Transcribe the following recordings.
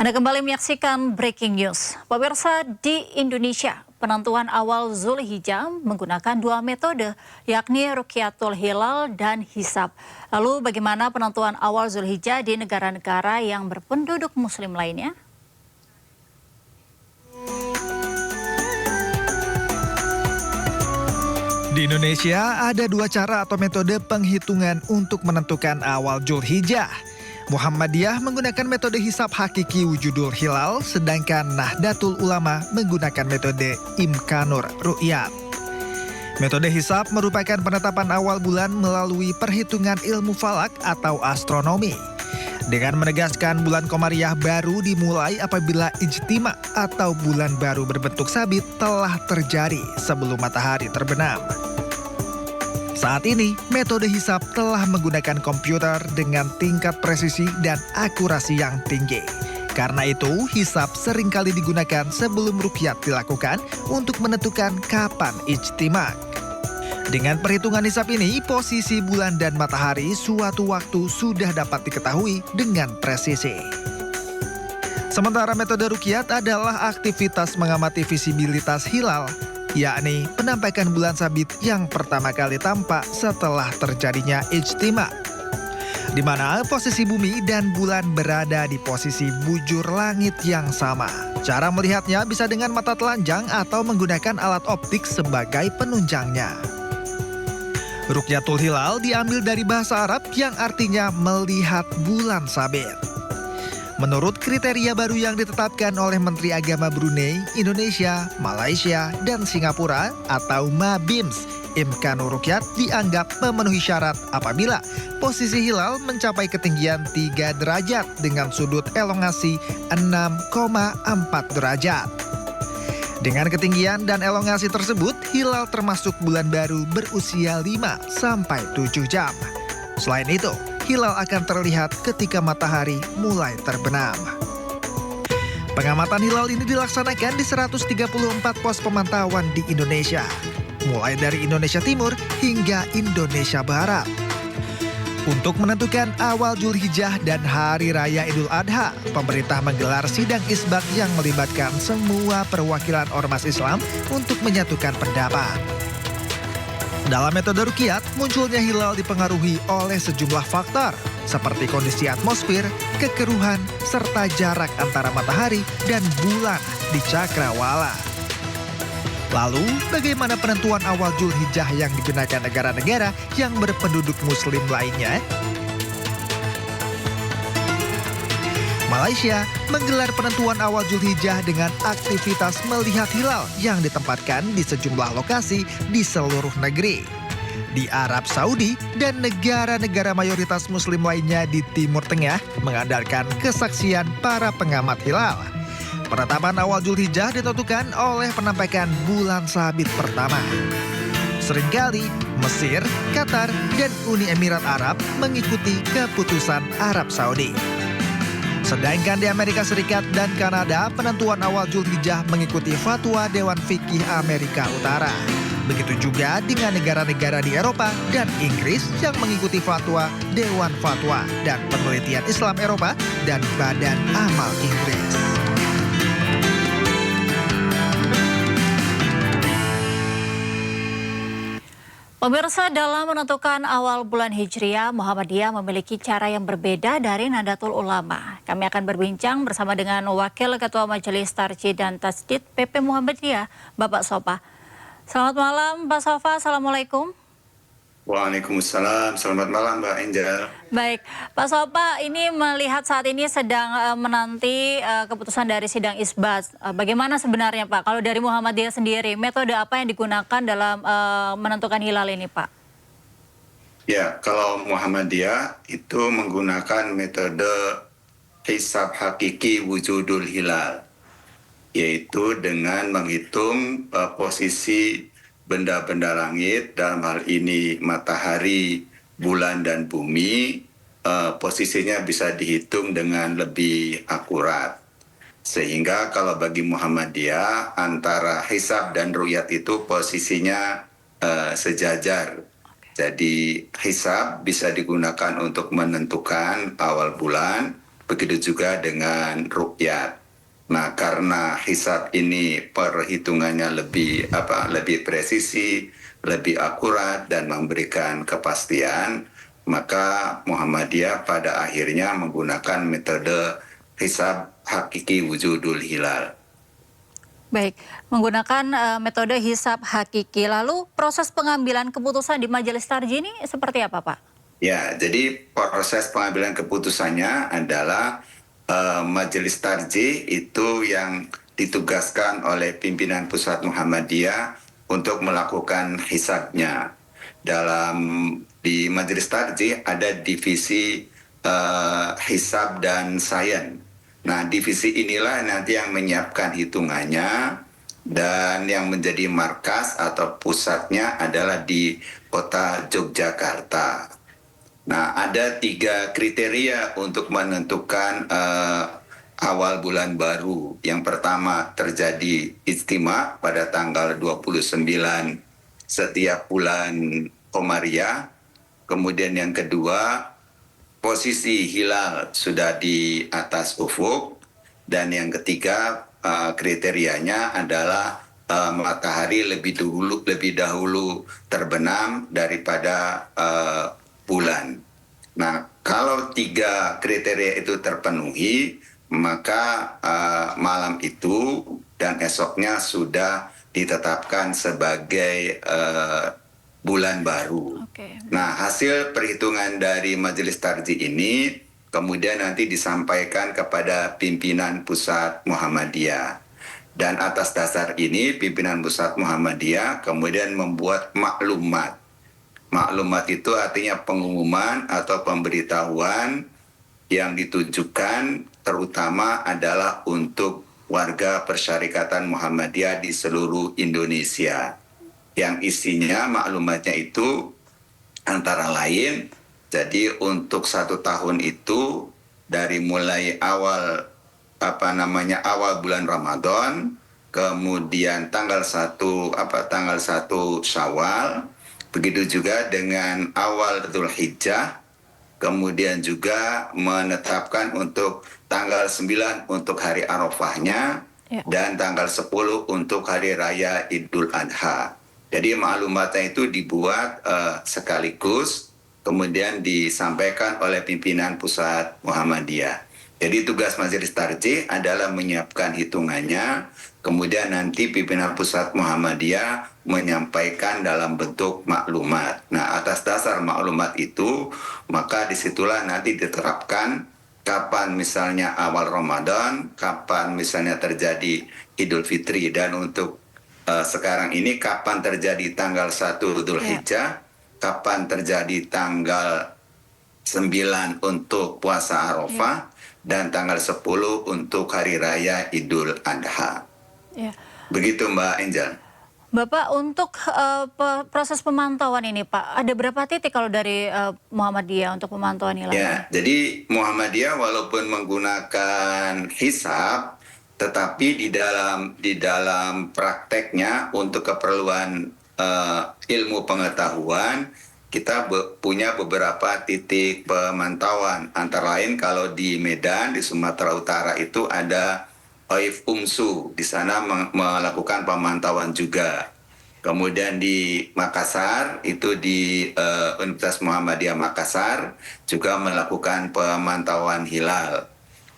Anda kembali menyaksikan Breaking News. Pemirsa, di Indonesia, penentuan awal Zulhijjah menggunakan dua metode, yakni Rukyatul Hilal dan Hisab. Lalu bagaimana penentuan awal Zulhijjah di negara-negara yang berpenduduk muslim lainnya? Di Indonesia ada dua cara atau metode penghitungan untuk menentukan awal Zulhijjah. Muhammadiyah menggunakan metode hisab hakiki wujudul hilal, sedangkan Nahdlatul Ulama menggunakan metode imkanur ru'yat. Metode hisab merupakan penetapan awal bulan melalui perhitungan ilmu falak atau astronomi. Dengan menegaskan bulan Komariah baru dimulai apabila ijtima atau bulan baru berbentuk sabit telah terjadi sebelum matahari terbenam. Saat ini, metode hisab telah menggunakan komputer dengan tingkat presisi dan akurasi yang tinggi. Karena itu, hisab seringkali digunakan sebelum rukyat dilakukan untuk menentukan kapan ijtima. Dengan perhitungan hisab ini, posisi bulan dan matahari suatu waktu sudah dapat diketahui dengan presisi. Sementara metode rukyat adalah aktivitas mengamati visibilitas hilal, yakni penampakan bulan sabit yang pertama kali tampak setelah terjadinya ijtima, di mana posisi bumi dan bulan berada di posisi bujur langit yang sama. Cara melihatnya bisa dengan mata telanjang atau menggunakan alat optik sebagai penunjangnya. Rukyatul Hilal diambil dari bahasa Arab yang artinya melihat bulan sabit. Menurut kriteria baru yang ditetapkan oleh Menteri Agama Brunei, Indonesia, Malaysia, dan Singapura atau MABIMS, imkanur rukyat dianggap memenuhi syarat apabila posisi hilal mencapai ketinggian 3 derajat dengan sudut elongasi 6,4 derajat. Dengan ketinggian dan elongasi tersebut, hilal termasuk bulan baru berusia 5-7 jam. Selain itu, hilal akan terlihat ketika matahari mulai terbenam. Pengamatan hilal ini dilaksanakan di 134 pos pemantauan di Indonesia, mulai dari Indonesia Timur hingga Indonesia Barat. Untuk menentukan awal Zulhijjah dan Hari Raya Idul Adha, pemerintah menggelar sidang isbat yang melibatkan semua perwakilan ormas Islam untuk menyatukan pendapat. Dalam metode rukyat, munculnya hilal dipengaruhi oleh sejumlah faktor, seperti kondisi atmosfer, kekeruhan, serta jarak antara matahari dan bulan di cakrawala. Lalu, bagaimana penentuan awal Zulhijjah yang digunakan negara-negara yang berpenduduk muslim lainnya? Malaysia menggelar penentuan awal Zulhijjah dengan aktivitas melihat hilal yang ditempatkan di sejumlah lokasi di seluruh negeri. Di Arab Saudi dan negara-negara mayoritas muslim lainnya di Timur Tengah mengandalkan kesaksian para pengamat hilal. Penetapan awal Zulhijjah ditentukan oleh penampakan bulan sabit pertama. Seringkali Mesir, Qatar, dan Uni Emirat Arab mengikuti keputusan Arab Saudi. Sedangkan di Amerika Serikat dan Kanada, penentuan awal Zulhijjah mengikuti fatwa Dewan Fikih Amerika Utara. Begitu juga dengan negara-negara di Eropa dan Inggris yang mengikuti fatwa Dewan Fatwa dan Penelitian Islam Eropa dan Badan Amal Inggris. Pemirsa, dalam menentukan awal bulan Hijriah, Muhammadiyah memiliki cara yang berbeda dari Nahdlatul Ulama. Kami akan berbincang bersama dengan Wakil Ketua Majelis Tarjih dan Tasdid PP Muhammadiyah, Bapak Sopa. Selamat malam, Pak Sofa. Assalamualaikum. Waalaikumsalam, selamat malam Mbak Angel. Baik, Pak Sopa, ini melihat saat ini sedang menanti keputusan dari sidang isbat. Bagaimana sebenarnya Pak, kalau dari Muhammadiyah sendiri, metode apa yang digunakan dalam menentukan hilal ini Pak? Ya, kalau Muhammadiyah itu menggunakan metode hisab hakiki wujudul hilal, yaitu dengan menghitung posisi benda-benda langit, dalam hal ini matahari, bulan, dan bumi, posisinya bisa dihitung dengan lebih akurat. Sehingga kalau bagi Muhammadiyah, antara hisab dan ru'yat itu posisinya sejajar. Jadi hisab bisa digunakan untuk menentukan awal bulan, begitu juga dengan ruqyat. Nah, karena hisab ini perhitungannya lebih presisi, lebih akurat dan memberikan kepastian, maka Muhammadiyah pada akhirnya menggunakan metode hisab hakiki wujudul hilal. Baik, menggunakan metode hisab hakiki. Lalu proses pengambilan keputusan di Majelis Tarjih ini seperti apa, Pak? Ya, jadi proses pengambilan keputusannya adalah Majelis Tarjih itu yang ditugaskan oleh pimpinan Pusat Muhammadiyah untuk melakukan hisabnya. Di Majelis Tarjih ada divisi hisab dan sains. Nah, divisi inilah nanti yang menyiapkan hitungannya dan yang menjadi markas atau pusatnya adalah di kota Yogyakarta. Nah, ada 3 kriteria untuk menentukan awal bulan baru. Yang pertama terjadi ijtima pada tanggal 29 setiap bulan Komariah. Kemudian yang kedua, posisi hilal sudah di atas ufuk. Dan yang ketiga, kriterianya adalah matahari lebih dahulu terbenam daripada bulan. Nah, kalau 3 kriteria itu terpenuhi, maka malam itu dan esoknya sudah ditetapkan sebagai bulan baru. Oke. Nah, hasil perhitungan dari Majelis Tarjih ini kemudian nanti disampaikan kepada pimpinan Pusat Muhammadiyah. Dan atas dasar ini pimpinan Pusat Muhammadiyah kemudian membuat maklumat. Maklumat itu artinya pengumuman atau pemberitahuan yang ditujukan terutama adalah untuk warga Persyarikatan Muhammadiyah di seluruh Indonesia. Yang isinya maklumatnya itu antara lain, jadi untuk 1 tahun itu dari mulai awal bulan Ramadan, kemudian tanggal 1 Syawal, begitu juga dengan awal Dzulhijjah, kemudian juga menetapkan untuk tanggal 9 untuk hari Arafahnya, dan tanggal 10 untuk hari raya Idul Adha. Jadi maklumatnya itu dibuat sekaligus, kemudian disampaikan oleh pimpinan Pusat Muhammadiyah. Jadi tugas Majelis Tarjih adalah menyiapkan hitungannya, kemudian nanti pimpinan Pusat Muhammadiyah menyampaikan dalam bentuk maklumat. Nah, atas dasar maklumat itu, maka disitulah nanti diterapkan kapan misalnya awal Ramadan, kapan misalnya terjadi Idul Fitri, dan untuk sekarang ini kapan terjadi tanggal 1 Dzulhijjah, kapan terjadi tanggal 9 untuk puasa Arafah, dan tanggal 10 untuk hari raya Idul Adha. Begitu Mbak Angel. Bapak, untuk proses pemantauan ini Pak, ada berapa titik kalau dari Muhammadiyah untuk pemantauan hilal? Ya, jadi Muhammadiyah walaupun menggunakan hisab, tetapi di dalam prakteknya untuk keperluan ilmu pengetahuan, kita punya beberapa titik pemantauan. Antara lain kalau di Medan, di Sumatera Utara itu ada OIF UMSU, di sana melakukan pemantauan juga. Kemudian di Makassar, itu di Universitas Muhammadiyah Makassar, juga melakukan pemantauan hilal.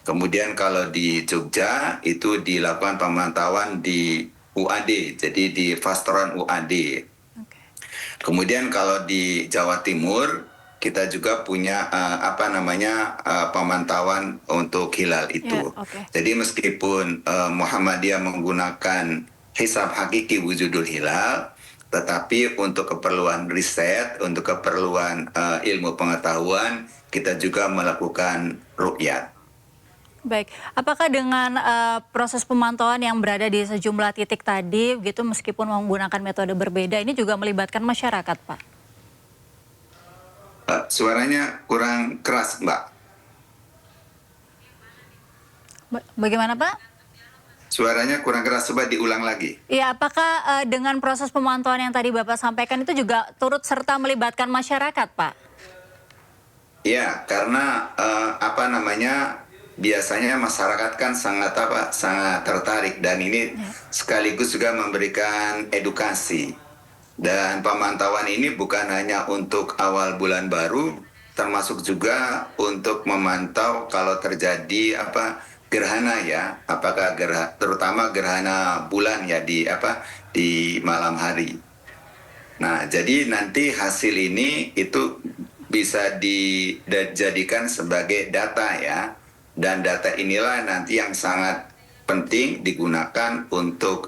Kemudian kalau di Jogja itu dilakukan pemantauan di UAD, jadi di Fastron UAD. Kemudian kalau di Jawa Timur kita juga punya pemantauan untuk hilal itu. Jadi meskipun Muhammadiyah menggunakan hisab hakiki wujudul hilal, tetapi untuk keperluan riset, untuk keperluan ilmu pengetahuan, kita juga melakukan ruqyat. Baik, apakah dengan proses pemantauan yang berada di sejumlah titik tadi, begitu meskipun menggunakan metode berbeda, ini juga melibatkan masyarakat, Pak? Suaranya kurang keras, Mbak. Bagaimana, Pak? Suaranya kurang keras, coba diulang lagi. Iya, apakah dengan proses pemantauan yang tadi Bapak sampaikan itu juga turut serta melibatkan masyarakat, Pak? Iya, karena biasanya masyarakat kan sangat tertarik, dan ini sekaligus juga memberikan edukasi. Dan pemantauan ini bukan hanya untuk awal bulan baru, termasuk juga untuk memantau kalau terjadi gerhana ya, apakah terutama gerhana bulan ya di malam hari. Nah, jadi nanti hasil ini itu bisa dijadikan sebagai data ya, dan data inilah nanti yang sangat penting digunakan untuk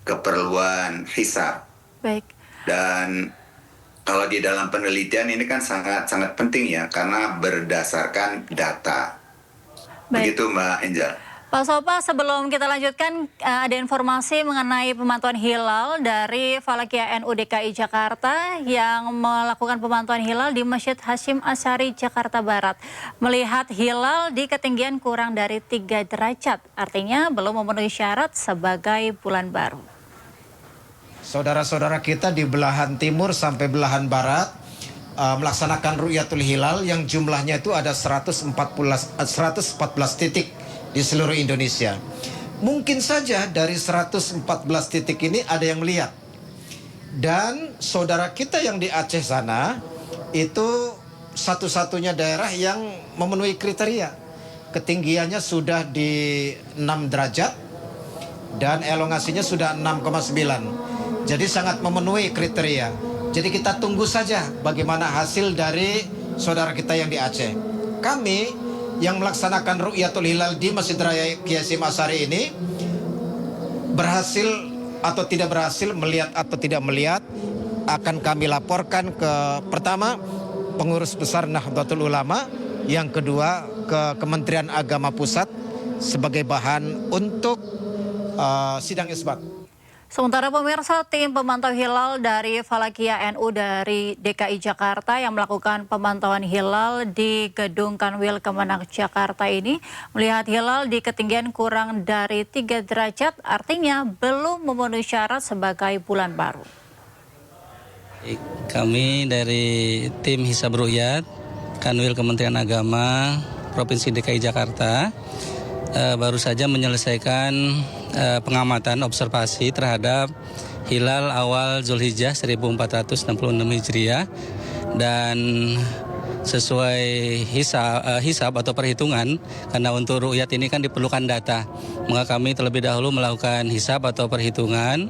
keperluan hisab. Baik. Dan kalau di dalam penelitian ini kan sangat penting ya, karena berdasarkan data. Baik. Begitu Mbak Angel. Pak Sopa, sebelum kita lanjutkan, ada informasi mengenai pemantauan hilal dari Falakiyah NU DKI Jakarta yang melakukan pemantauan hilal di Masjid Hasyim Asy'ari Jakarta Barat. Melihat hilal di ketinggian kurang dari 3 derajat, artinya belum memenuhi syarat sebagai bulan baru. Saudara-saudara kita di belahan timur sampai belahan barat melaksanakan Ru'yatul Hilal yang jumlahnya itu ada 114 titik di seluruh Indonesia. Mungkin saja dari 114 titik ini ada yang melihat. Dan saudara kita yang di Aceh sana itu satu-satunya daerah yang memenuhi kriteria. Ketinggiannya sudah di 6 derajat dan elongasinya sudah 6,9. Jadi sangat memenuhi kriteria. Jadi kita tunggu saja bagaimana hasil dari saudara kita yang di Aceh. Kami yang melaksanakan Ru'yatul Hilal di Masjid Raya Kiai Hasyim Asy'ari ini berhasil atau tidak berhasil, melihat atau tidak melihat, akan kami laporkan ke pertama pengurus besar Nahdlatul Ulama, yang kedua ke Kementerian Agama Pusat sebagai bahan untuk sidang isbat. Sementara pemirsa, tim pemantau hilal dari Falakiyah NU dari DKI Jakarta yang melakukan pemantauan hilal di Gedung Kanwil Kemenak Jakarta ini melihat hilal di ketinggian kurang dari 3 derajat, artinya belum memenuhi syarat sebagai bulan baru. Kami dari tim Hisab Ru'yat Kanwil Kementerian Agama Provinsi DKI Jakarta baru saja menyelesaikan pengamatan observasi terhadap hilal awal Zulhijjah 1466 Hijriah, dan sesuai hisab atau perhitungan, karena untuk ru'yat ini kan diperlukan data, maka kami terlebih dahulu melakukan hisab atau perhitungan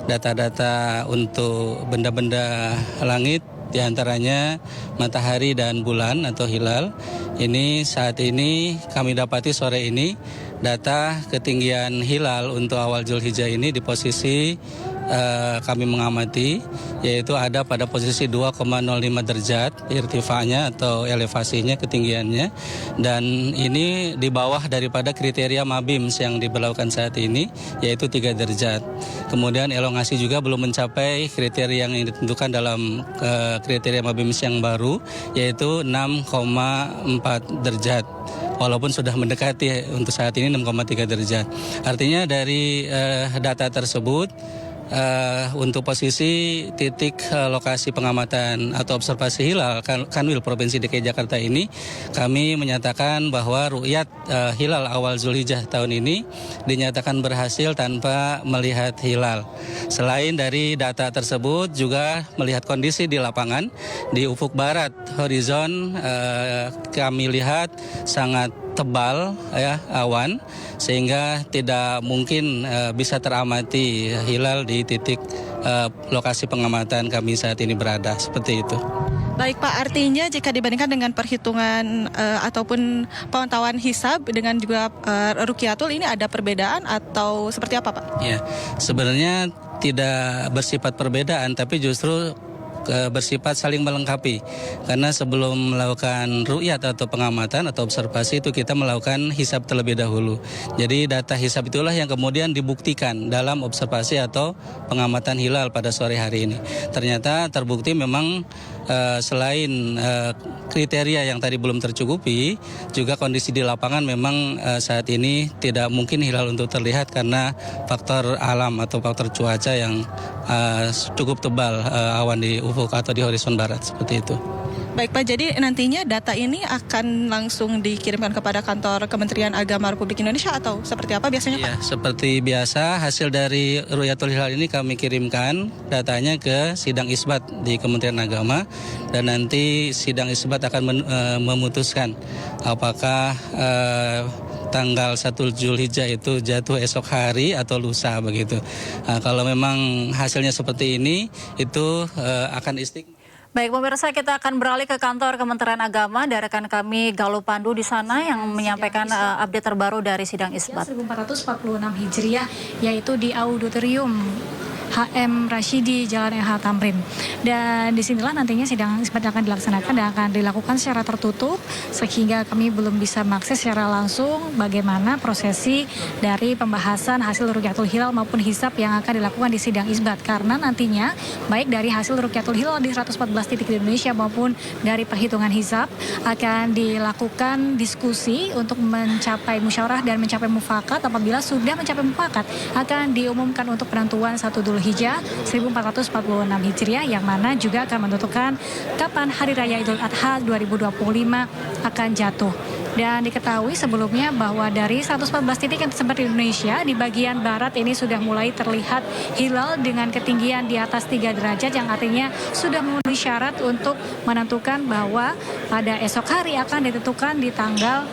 data-data untuk benda-benda langit, diantaranya matahari dan bulan atau hilal. Ini saat ini kami dapati sore ini data ketinggian hilal untuk awal Zulhijjah ini di posisi kami mengamati, yaitu ada pada posisi 2,05 derajat irtifanya atau elevasinya, ketinggiannya, dan ini di bawah daripada kriteria MABIMS yang diberlakukan saat ini, yaitu 3 derajat. Kemudian elongasi juga belum mencapai kriteria yang ditentukan dalam kriteria MABIMS yang baru, yaitu 6,4 derajat. Walaupun sudah mendekati untuk saat ini 6,3 derajat. Artinya dari data tersebut, untuk posisi titik lokasi pengamatan atau observasi hilal Kanwil Provinsi DKI Jakarta ini, kami menyatakan bahwa ru'yat hilal awal Zulhijjah tahun ini dinyatakan berhasil tanpa melihat hilal. Selain dari data tersebut, juga melihat kondisi di lapangan di ufuk barat horizon, kami lihat sangat tebal ya awan, sehingga tidak mungkin bisa teramati hilal di titik lokasi pengamatan kami saat ini berada, seperti itu. Baik Pak, artinya jika dibandingkan dengan perhitungan ataupun pemantauan hisab dengan juga Ruqyatul, ini ada perbedaan atau seperti apa Pak? Ya, sebenarnya tidak bersifat perbedaan, tapi justru bersifat saling melengkapi, karena sebelum melakukan ru'yat atau pengamatan atau observasi itu kita melakukan hisab terlebih dahulu. Jadi data hisab itulah yang kemudian dibuktikan dalam observasi atau pengamatan hilal pada sore hari ini. Ternyata terbukti memang selain kriteria yang tadi belum tercukupi, juga kondisi di lapangan memang saat ini tidak mungkin hilal untuk terlihat karena faktor alam atau faktor cuaca yang cukup tebal awan di ufuk atau di horizon barat, seperti itu. Baik Pak, jadi nantinya data ini akan langsung dikirimkan kepada kantor Kementerian Agama Republik Indonesia atau seperti apa biasanya Pak? Iya, seperti biasa hasil dari Ru'yatul Hilal ini kami kirimkan datanya ke sidang isbat di Kementerian Agama dan nanti sidang isbat akan memutuskan apakah tanggal 1 Zulhijjah itu jatuh esok hari atau lusa begitu. Nah, kalau memang hasilnya seperti ini itu akan istiqomah. Baik pemirsa, kita akan beralih ke kantor Kementerian Agama. Ada rekan kami Galuh Pandu di sana yang menyampaikan update terbaru dari sidang isbat. 1446 Hijriah, yaitu di auditorium HM Rashidi Jalan EH Tamrin. Dan disinilah nantinya sidang isbat akan dilaksanakan dan akan dilakukan secara tertutup sehingga kami belum bisa mengakses secara langsung bagaimana prosesi dari pembahasan hasil Ruqyatul Hilal maupun hisab yang akan dilakukan di sidang isbat, karena nantinya baik dari hasil Ruqyatul Hilal di 114 titik di Indonesia maupun dari perhitungan hisab akan dilakukan diskusi untuk mencapai musyawarah dan mencapai mufakat. Apabila sudah mencapai mufakat akan diumumkan untuk penentuan 1 Dzulhijjah 1446 Hijriah yang mana juga akan menentukan kapan Hari Raya Idul Adha 2025 akan jatuh. Dan diketahui sebelumnya bahwa dari 114 titik yang tersebar di Indonesia, di bagian barat ini sudah mulai terlihat hilal dengan ketinggian di atas 3 derajat yang artinya sudah memenuhi syarat untuk menentukan bahwa pada esok hari akan ditentukan di tanggal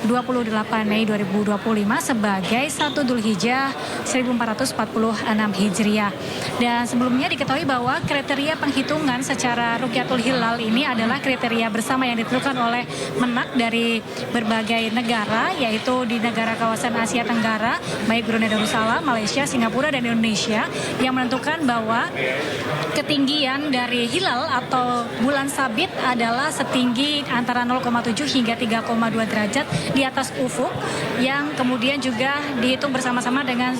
28 Mei 2025 sebagai 1 Dzulhijjah 1446 Hijriah. Dan sebelumnya diketahui bahwa kriteria penghitungan secara Ruqyatul Hilal ini adalah kriteria bersama yang ditentukan oleh Menak dari berbagai negara, yaitu di negara kawasan Asia Tenggara, baik Brunei Darussalam, Malaysia, Singapura, dan Indonesia, yang menentukan bahwa ketinggian dari hilal atau bulan sabit adalah setinggi antara 0,7 hingga 3,2 derajat di atas ufuk, yang kemudian juga dihitung bersama-sama dengan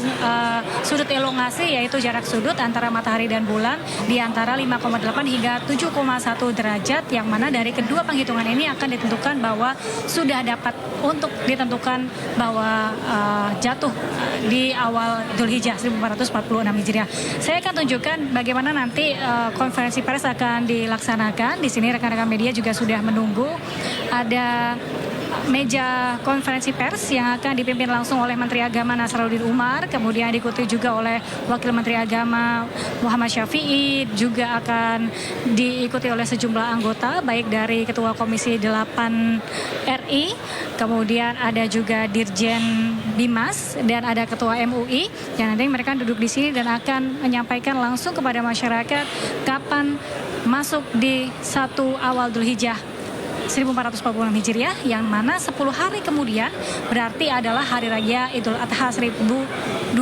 sudut elongasi, yaitu jarak sudut antara matahari dan bulan di antara 5,8 hingga 7,1 derajat, yang mana dari kedua penghitungan ini akan ditentukan bahwa sudah dapat untuk ditentukan bahwa jatuh di awal Dzulhijjah 1446 Hijriah. Saya akan tunjukkan bagaimana nanti konferensi pers akan dilaksanakan. Di sini rekan-rekan media juga sudah menunggu. Ada meja konferensi pers yang akan dipimpin langsung oleh Menteri Agama Nasaruddin Umar, kemudian diikuti juga oleh Wakil Menteri Agama Muhammad Syafi'i, juga akan diikuti oleh sejumlah anggota baik dari Ketua Komisi 8 RI, kemudian ada juga Dirjen Bimas dan ada Ketua MUI yang nanti mereka duduk di sini dan akan menyampaikan langsung kepada masyarakat kapan masuk di 1 awal Dzulhijjah 1446 Hijriah, yang mana 10 hari kemudian berarti adalah Hari Raya Idul Adha 2025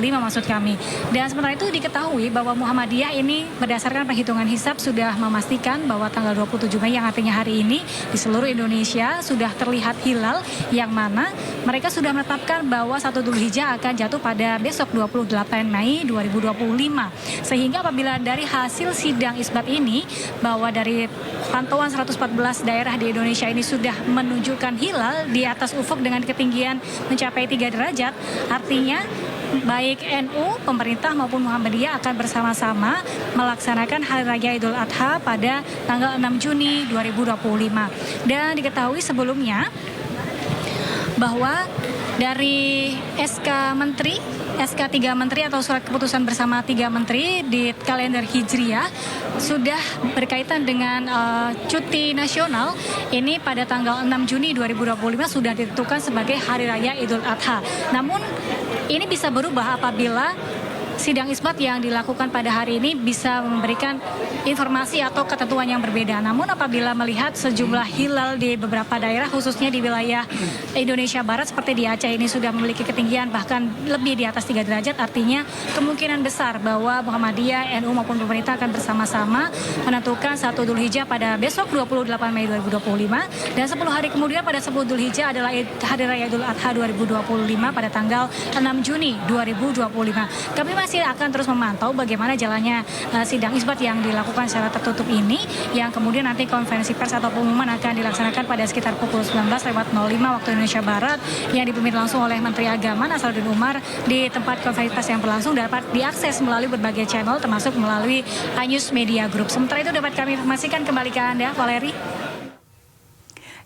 maksud kami. Dan sementara itu diketahui bahwa Muhammadiyah ini berdasarkan perhitungan hisab sudah memastikan bahwa tanggal 27 Mei yang artinya hari ini di seluruh Indonesia sudah terlihat hilal, yang mana mereka sudah menetapkan bahwa 1 Dzulhijjah akan jatuh pada besok 28 Mei 2025. Sehingga apabila dari hasil sidang isbat ini bahwa dari pantauan 114 daerah di Indonesia ini sudah menunjukkan hilal di atas ufuk dengan ketinggian mencapai 3 derajat, artinya baik NU, pemerintah maupun Muhammadiyah akan bersama-sama melaksanakan Hari Raya Idul Adha pada tanggal 6 Juni 2025. Dan diketahui sebelumnya bahwa dari SK 3 Menteri atau surat keputusan bersama 3 Menteri di kalender Hijriah sudah berkaitan dengan cuti nasional ini pada tanggal 6 Juni 2025 sudah ditentukan sebagai Hari Raya Idul Adha. Namun ini bisa berubah apabila sidang isbat yang dilakukan pada hari ini bisa memberikan informasi atau ketentuan yang berbeda. Namun apabila melihat sejumlah hilal di beberapa daerah khususnya di wilayah Indonesia Barat seperti di Aceh ini sudah memiliki ketinggian bahkan lebih di atas 3 derajat, artinya kemungkinan besar bahwa Muhammadiyah, NU maupun pemerintah akan bersama-sama menentukan 1 Dzulhijjah pada besok 28 Mei 2025 dan 10 hari kemudian pada 10 Dzulhijjah adalah Hari Raya Idul Adha 2025 pada tanggal 6 Juni 2025. Kami masih masih akan terus memantau bagaimana jalannya sidang isbat yang dilakukan secara tertutup ini, yang kemudian nanti konferensi pers atau pengumuman akan dilaksanakan pada sekitar pukul 19.05 waktu Indonesia Barat, yang dipimpin langsung oleh Menteri Agama Nasaruddin Umar di tempat konferensi pers yang berlangsung dapat diakses melalui berbagai channel termasuk melalui News Media Group. Sementara itu dapat kami informasikan kembali ke Anda, Valeri.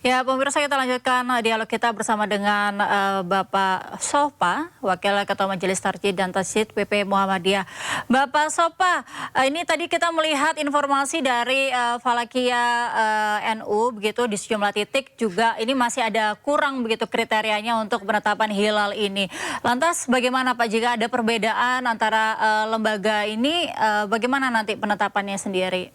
Ya, pemirsa, kita lanjutkan dialog kita bersama dengan Bapak Sopa, Wakil Ketua Majelis Tarjih dan Tasdid PP Muhammadiyah. Bapak Sopa, ini tadi kita melihat informasi dari Falakiyah NU begitu di sejumlah titik juga ini masih ada kurang begitu kriterianya untuk penetapan hilal ini. Lantas bagaimana Pak jika ada perbedaan antara lembaga ini, bagaimana nanti penetapannya sendiri?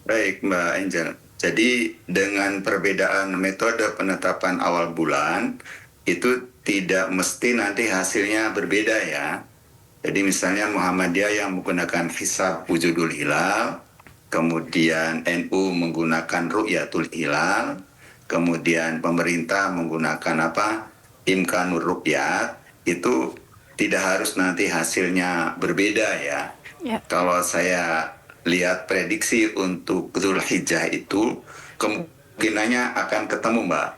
Baik Mbak Angel. Jadi dengan perbedaan metode penetapan awal bulan itu tidak mesti nanti hasilnya berbeda ya. Jadi misalnya Muhammadiyah yang menggunakan hisab wujudul hilal, kemudian NU menggunakan ru'yatul hilal, kemudian pemerintah menggunakan imkanur ru'yat, itu tidak harus nanti hasilnya berbeda ya. Kalau saya lihat prediksi untuk Dzulhijjah itu kemungkinannya akan ketemu Mbak.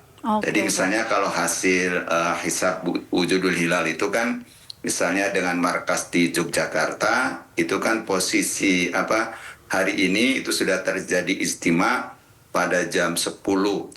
Jadi misalnya kalau hasil hisab wujudul hilal itu kan misalnya dengan markas di Yogyakarta itu kan posisi hari ini itu sudah terjadi istima pada jam 10,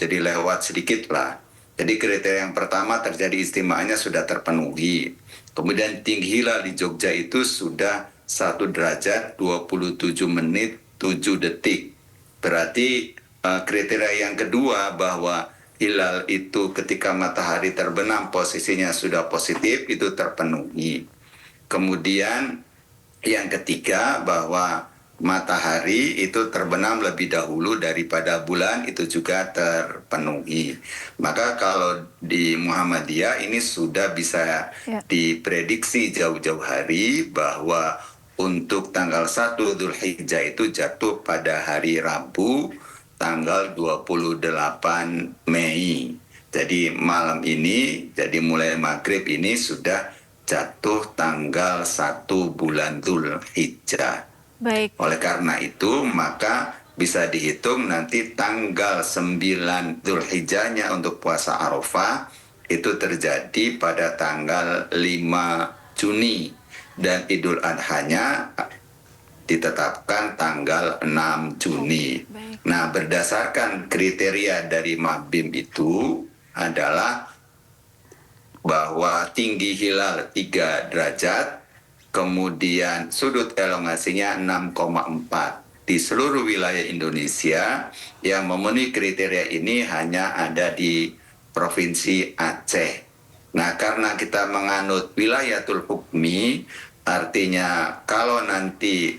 jadi lewat sedikit lah. Jadi kriteria yang pertama terjadi istimanya sudah terpenuhi. Kemudian tinggi hilal di Jogja itu sudah 1 derajat 27 menit 7 detik. Berarti kriteria yang kedua bahwa hilal itu ketika matahari terbenam posisinya sudah positif itu terpenuhi. Kemudian yang ketiga bahwa matahari itu terbenam lebih dahulu daripada bulan itu juga terpenuhi. Maka kalau di Muhammadiyah ini sudah bisa diprediksi jauh-jauh hari bahwa untuk tanggal 1 Dzulhijjah itu jatuh pada hari Rabu tanggal 28 Mei. Jadi malam ini, jadi mulai maghrib ini sudah jatuh tanggal 1 bulan Dzulhijjah. Baik. Oleh karena itu maka bisa dihitung nanti tanggal 9 Dzulhijjahnya untuk puasa Arafah itu terjadi pada tanggal 5 Juni. Dan Idul Adhanya ditetapkan tanggal 6 Juni. Nah, berdasarkan kriteria dari Mabim itu adalah bahwa tinggi hilal 3 derajat, kemudian sudut elongasinya 6,4. Di seluruh wilayah Indonesia yang memenuhi kriteria ini hanya ada di Provinsi Aceh. Nah, karena kita menganut wilayatul hukmi, artinya kalau nanti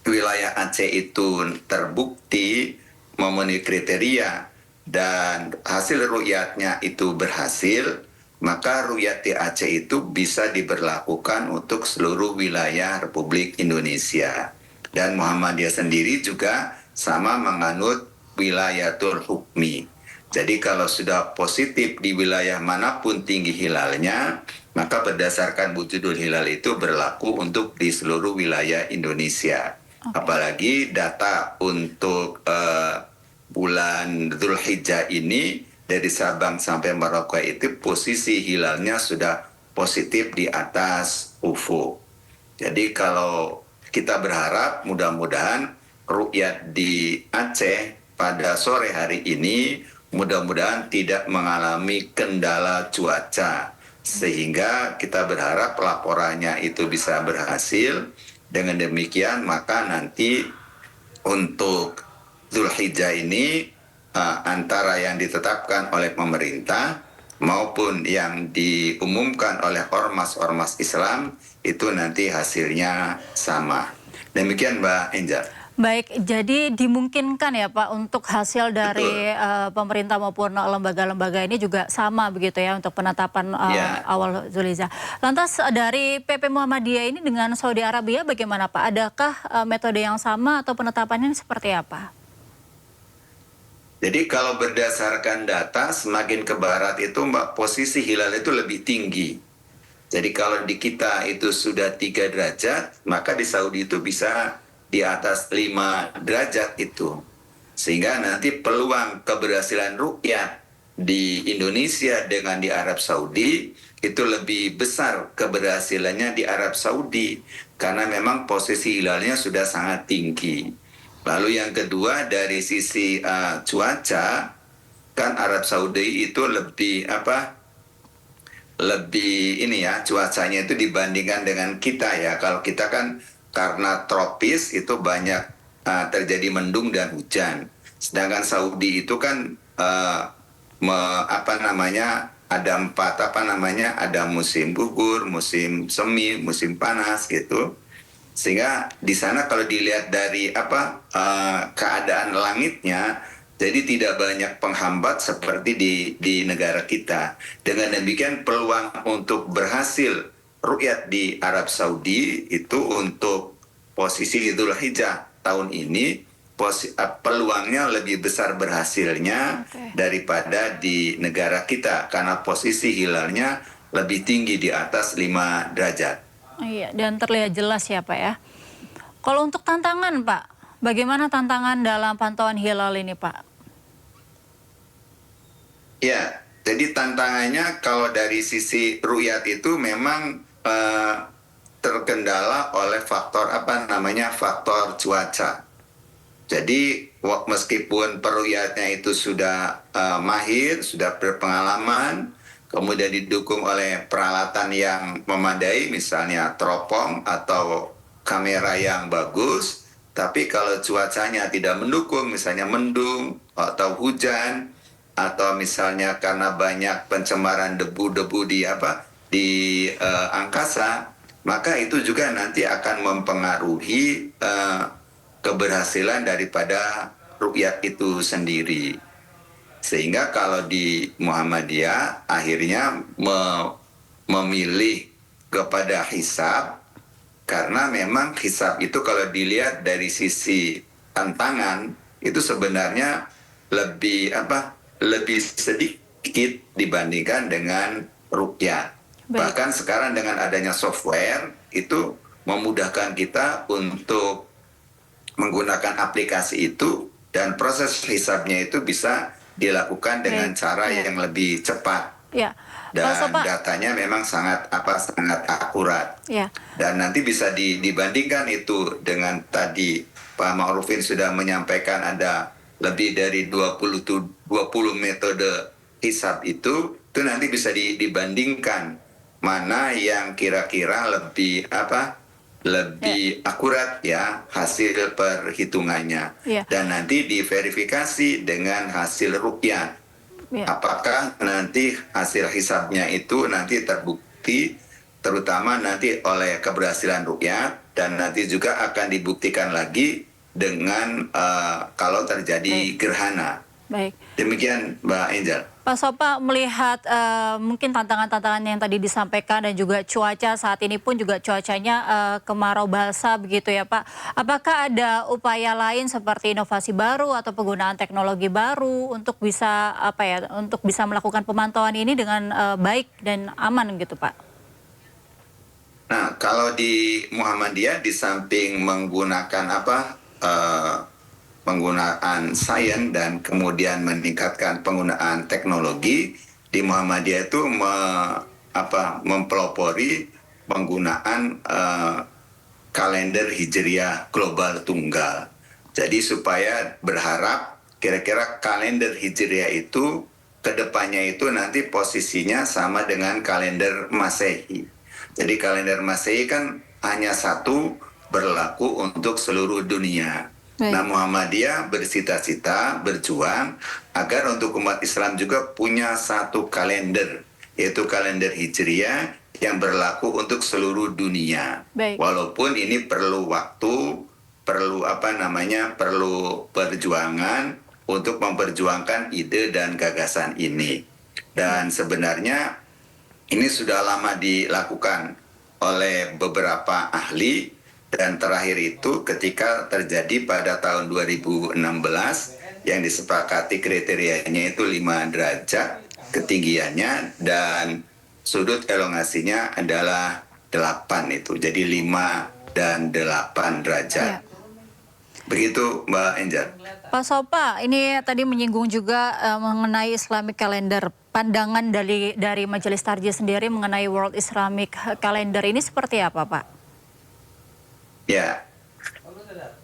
wilayah Aceh itu terbukti memenuhi kriteria dan hasil ru'yatnya itu berhasil, maka ru'yat di Aceh itu bisa diberlakukan untuk seluruh wilayah Republik Indonesia. Dan Muhammadiyah sendiri juga sama menganut wilayatul hukmi. Jadi kalau sudah positif di wilayah manapun tinggi hilalnya, maka berdasarkan wujudul hilal itu berlaku untuk di seluruh wilayah Indonesia. Apalagi data untuk bulan Dzulhijjah ini dari Sabang sampai Merauke itu posisi hilalnya sudah positif di atas ufuk. Jadi kalau kita berharap mudah-mudahan ru'yat di Aceh pada sore hari ini mudah-mudahan tidak mengalami kendala cuaca. Sehingga kita berharap laporannya itu bisa berhasil. Dengan demikian maka nanti untuk Dzulhijjah ini antara yang ditetapkan oleh pemerintah maupun yang diumumkan oleh ormas-ormas Islam itu nanti hasilnya sama. Demikian Mbak Angel. Baik, jadi dimungkinkan ya Pak untuk hasil dari pemerintah maupun lembaga-lembaga ini juga sama begitu ya untuk penetapan awal Dzulhijjah. Lantas dari PP Muhammadiyah ini dengan Saudi Arabia bagaimana Pak? Adakah metode yang sama atau penetapannya seperti apa? Jadi kalau berdasarkan data semakin ke barat itu Mbak posisi hilal itu lebih tinggi. Jadi kalau di kita itu sudah 3 derajat, maka di Saudi itu bisa di atas 5 derajat itu. Sehingga nanti peluang keberhasilan ruqyah di Indonesia dengan di Arab Saudi itu lebih besar keberhasilannya di Arab Saudi karena memang posisi hilalnya sudah sangat tinggi. Lalu yang kedua dari sisi cuaca, kan Arab Saudi itu lebih cuacanya itu dibandingkan dengan kita ya. Kalau kita kan karena tropis itu banyak terjadi mendung dan hujan. Sedangkan Saudi itu kan ada 4 ada musim gugur, musim semi, musim panas gitu. Sehingga di sana kalau dilihat dari keadaan langitnya, jadi tidak banyak penghambat seperti di negara kita. Dengan demikian peluang untuk berhasil ruqyah di Arab Saudi itu untuk posisi Dzul Hijjah tahun ini peluangnya lebih besar berhasilnya daripada di negara kita karena posisi hilalnya lebih tinggi di atas 5 derajat. Iya, dan terlihat jelas ya Pak ya. Kalau untuk tantangan Pak, bagaimana tantangan dalam pantauan hilal ini Pak? Ya, jadi tantangannya kalau dari sisi ru'yat itu memang terkendala oleh faktor faktor cuaca. Jadi meskipun peru'yatnya itu sudah mahir, sudah berpengalaman, kemudian didukung oleh peralatan yang memadai, misalnya teropong atau kamera yang bagus, tapi kalau cuacanya tidak mendukung, misalnya mendung atau hujan, atau misalnya karena banyak pencemaran debu-debu di angkasa, maka itu juga nanti akan mempengaruhi keberhasilan daripada ruqyah itu sendiri. Sehingga kalau di Muhammadiyah akhirnya memilih kepada hisab, karena memang hisab itu kalau dilihat dari sisi tantangan itu sebenarnya lebih sedikit dibandingkan dengan ruqyah. Bahkan sekarang dengan adanya software itu memudahkan kita untuk menggunakan aplikasi itu dan proses hisabnya itu bisa dilakukan dengan cara yang lebih cepat. Ya. Dan datanya memang sangat akurat. Ya. Dan nanti bisa dibandingkan itu dengan tadi Pak Ma'rufin sudah menyampaikan ada lebih dari 20 metode hisab itu nanti bisa dibandingkan mana yang kira-kira lebih akurat ya hasil perhitungannya. Dan nanti diverifikasi dengan hasil ruqyah. Apakah nanti hasil hisabnya itu nanti terbukti terutama nanti oleh keberhasilan ruqyah dan nanti juga akan dibuktikan lagi dengan kalau terjadi gerhana. Baik. Demikian Mbak Angel. Pak Sopa melihat mungkin tantangan-tantangan yang tadi disampaikan dan juga cuaca saat ini pun juga cuacanya kemarau basah begitu ya Pak. Apakah ada upaya lain seperti inovasi baru atau penggunaan teknologi baru untuk bisa untuk bisa melakukan pemantauan ini dengan baik dan aman gitu Pak? Nah, kalau di Muhammadiyah di samping menggunakan penggunaan sains dan kemudian meningkatkan penggunaan teknologi, di Muhammadiyah itu mempelopori penggunaan kalender Hijriah global tunggal. Jadi supaya berharap kira-kira kalender Hijriah itu kedepannya itu nanti posisinya sama dengan kalender Masehi. Jadi kalender Masehi kan hanya satu berlaku untuk seluruh dunia. Nah, Muhammadiyah bercita-cita, berjuang agar untuk umat Islam juga punya satu kalender, yaitu kalender Hijriah yang berlaku untuk seluruh dunia. Walaupun ini perlu waktu, perlu perjuangan untuk memperjuangkan ide dan gagasan ini. Dan sebenarnya ini sudah lama dilakukan oleh beberapa ahli. Dan terakhir itu ketika terjadi pada tahun 2016 yang disepakati kriterianya itu 5 derajat ketinggiannya dan sudut elongasinya adalah 8 itu. Jadi 5 dan 8 derajat. Ya. Begitu Mbak Angel. Pak Sopa, ini tadi menyinggung juga mengenai Islamic Calendar. Pandangan dari Majelis Tarjih sendiri mengenai World Islamic Calendar ini seperti apa, Pak? Ya.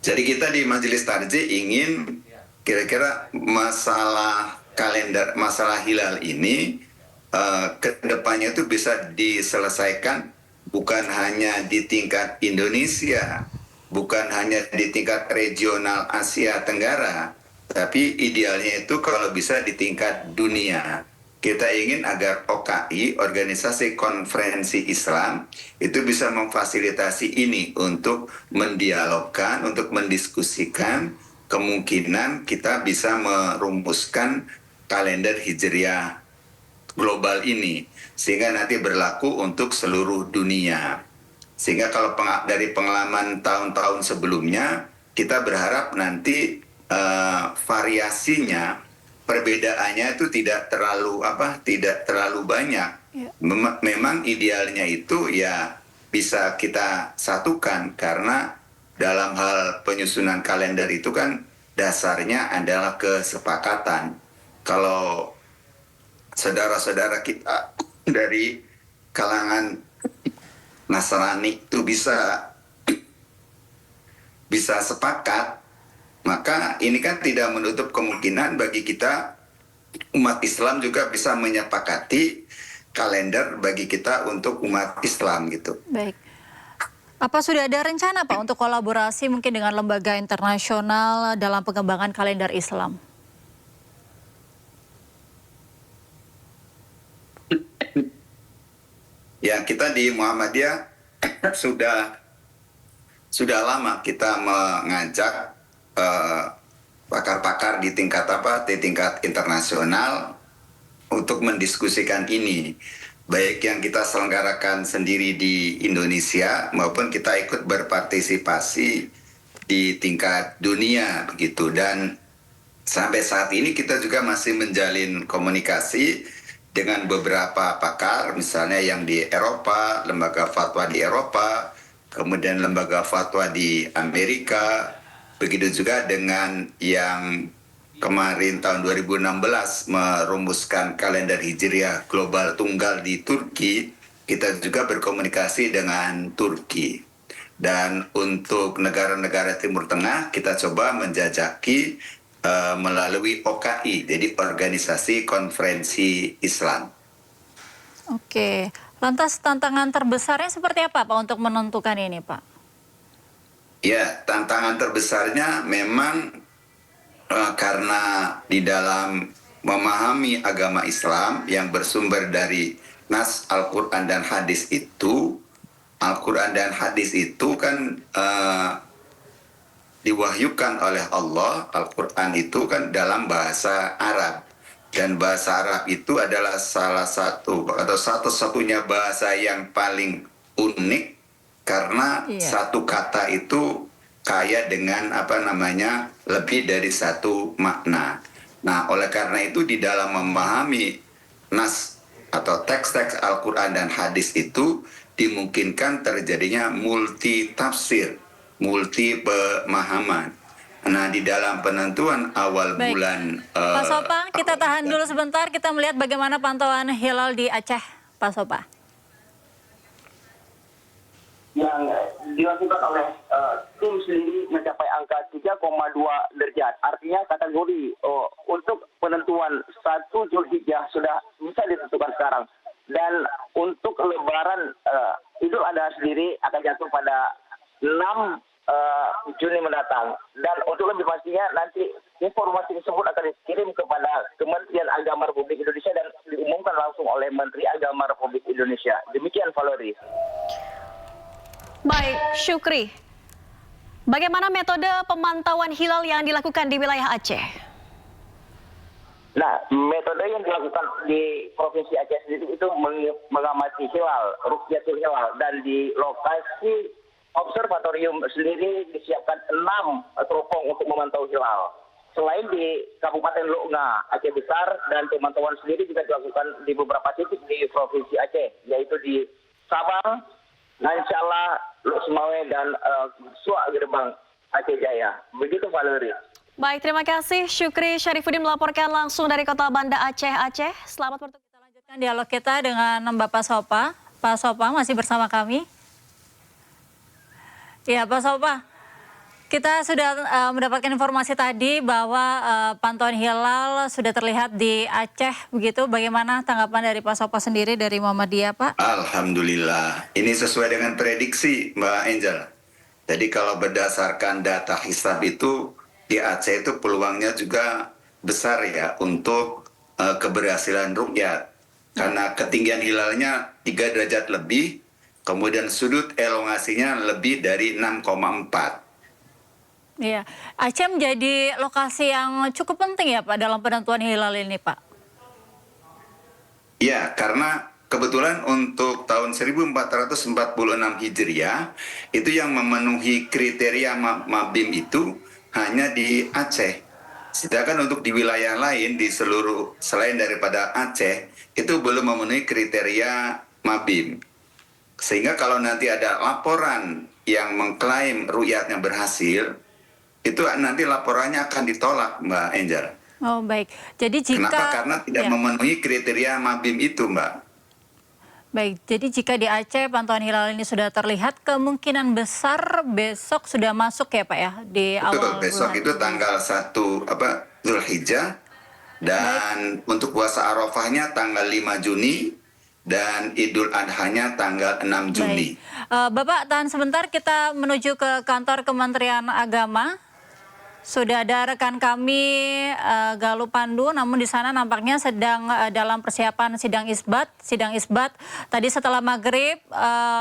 Jadi kita di Majelis Tarjih ingin kira-kira masalah kalender, masalah hilal ini ke depannya itu bisa diselesaikan bukan hanya di tingkat Indonesia, bukan hanya di tingkat regional Asia Tenggara, tapi idealnya itu kalau bisa di tingkat dunia. Kita ingin agar OKI, Organisasi Konferensi Islam, itu bisa memfasilitasi ini untuk mendialogkan, untuk mendiskusikan kemungkinan kita bisa merumuskan kalender Hijriah global ini, sehingga nanti berlaku untuk seluruh dunia. Sehingga kalau dari pengalaman tahun-tahun sebelumnya, kita berharap nanti variasinya, perbedaannya itu tidak terlalu banyak. Ya. Memang idealnya itu ya bisa kita satukan, karena dalam hal penyusunan kalender itu kan dasarnya adalah kesepakatan. Kalau saudara-saudara kita dari kalangan Nasrani itu bisa sepakat, maka ini kan tidak menutup kemungkinan bagi kita umat Islam juga bisa menyepakati kalender bagi kita untuk umat Islam gitu. Baik. Apa sudah ada rencana Pak untuk kolaborasi mungkin dengan lembaga internasional dalam pengembangan kalender Islam? Ya, kita di Muhammadiyah sudah lama kita mengajak pakar-pakar di tingkat internasional untuk mendiskusikan ini, baik yang kita selenggarakan sendiri di Indonesia maupun kita ikut berpartisipasi di tingkat dunia begitu. Dan sampai saat ini kita juga masih menjalin komunikasi dengan beberapa pakar, misalnya yang di Eropa, lembaga fatwa di Eropa, kemudian lembaga fatwa di Amerika, begitu juga dengan yang kemarin tahun 2016 merumuskan kalender Hijriah global tunggal di Turki. Kita juga berkomunikasi dengan Turki. Dan untuk negara-negara Timur Tengah kita coba menjajaki melalui OKI, jadi Organisasi Konferensi Islam. Oke, lantas tantangan terbesarnya seperti apa Pak untuk menentukan ini Pak? Ya, tantangan terbesarnya memang karena di dalam memahami agama Islam yang bersumber dari nas Al-Quran dan hadis itu, Al-Quran dan hadis itu kan diwahyukan oleh Allah. Al-Quran itu kan dalam bahasa Arab, dan bahasa Arab itu adalah salah satu atau satu-satunya bahasa yang paling unik, karena satu kata itu kaya dengan lebih dari satu makna. Nah, oleh karena itu di dalam memahami nas atau teks-teks Al-Quran dan hadis itu dimungkinkan terjadinya multi tafsir, multi pemahaman. Nah, di dalam penentuan awal bulan... Pak Sopa, kita tahan dulu sebentar. Kita melihat bagaimana pantauan hilal di Aceh, Pak Sopa. Yang dilakukan oleh tim sendiri mencapai angka 3,2 derajat. Artinya kategori untuk penentuan 1 Zulhijjah sudah bisa ditentukan sekarang. Dan untuk lebaran Idul Adha sendiri akan jatuh pada 6 Juni mendatang. Dan untuk lebih pastinya nanti informasi tersebut akan dikirim kepada Kementerian Agama Republik Indonesia dan diumumkan langsung oleh Menteri Agama Republik Indonesia. Demikian Valerie. Baik, Syukri. Bagaimana metode pemantauan hilal yang dilakukan di wilayah Aceh? Nah, metode yang dilakukan di Provinsi Aceh sendiri itu mengamati hilal, Rukyatul Hilal, dan di lokasi observatorium sendiri disiapkan 6 teropong untuk memantau hilal. selain di Kabupaten Loknga, Aceh Besar, dan pemantauan sendiri juga dilakukan di beberapa titik di Provinsi Aceh, yaitu di Sabang, Nansala, Lok Sumawe, dan Suak Gerbang Aceh Jaya. Begitu Valerie. Baik, terima kasih. Syukri Syarifuddin melaporkan langsung dari Kota Banda Aceh, Aceh. Selamat bertugas. Kita lanjutkan dialog kita dengan Bapak Sopa. Pak Sopa masih bersama kami. Ya, Pak Sopa. Kita sudah mendapatkan informasi tadi bahwa pantauan hilal sudah terlihat di Aceh, begitu. Bagaimana tanggapan dari Pak Sopa sendiri dari Muhammadiyah, Pak? Alhamdulillah, ini sesuai dengan prediksi Mbak Angel. Jadi kalau berdasarkan data hisab itu, di Aceh itu peluangnya juga besar ya untuk keberhasilan rukyat. Karena ketinggian hilalnya 3 derajat lebih, kemudian sudut elongasinya lebih dari 6,4. Iya, Aceh menjadi lokasi yang cukup penting ya Pak dalam penentuan hilal ini Pak. Ya, karena kebetulan untuk tahun 1446 Hijriah, itu yang memenuhi kriteria Mabim itu hanya di Aceh. Sedangkan untuk di wilayah lain di seluruh selain daripada Aceh, itu belum memenuhi kriteria Mabim. Sehingga kalau nanti ada laporan yang mengklaim ru'yatnya berhasil, itu nanti laporannya akan ditolak, Mbak Angel. Oh baik, jadi jika... Kenapa? Karena tidak memenuhi kriteria Mabim itu, Mbak. Baik, jadi jika di Aceh pantauan hilal ini sudah terlihat, kemungkinan besar besok sudah masuk ya Pak ya? Di awal Betul, besok bulan. itu tanggal 1 Zulhijjah, dan untuk puasa Arafahnya tanggal 5 Juni, dan Idul Adhanya tanggal 6 Juni. Bapak, tahan sebentar, kita menuju ke kantor Kementerian Agama. Sudah ada rekan kami Galuh Pandu, namun di sana nampaknya sedang dalam persiapan sidang isbat. Sidang isbat tadi setelah maghrib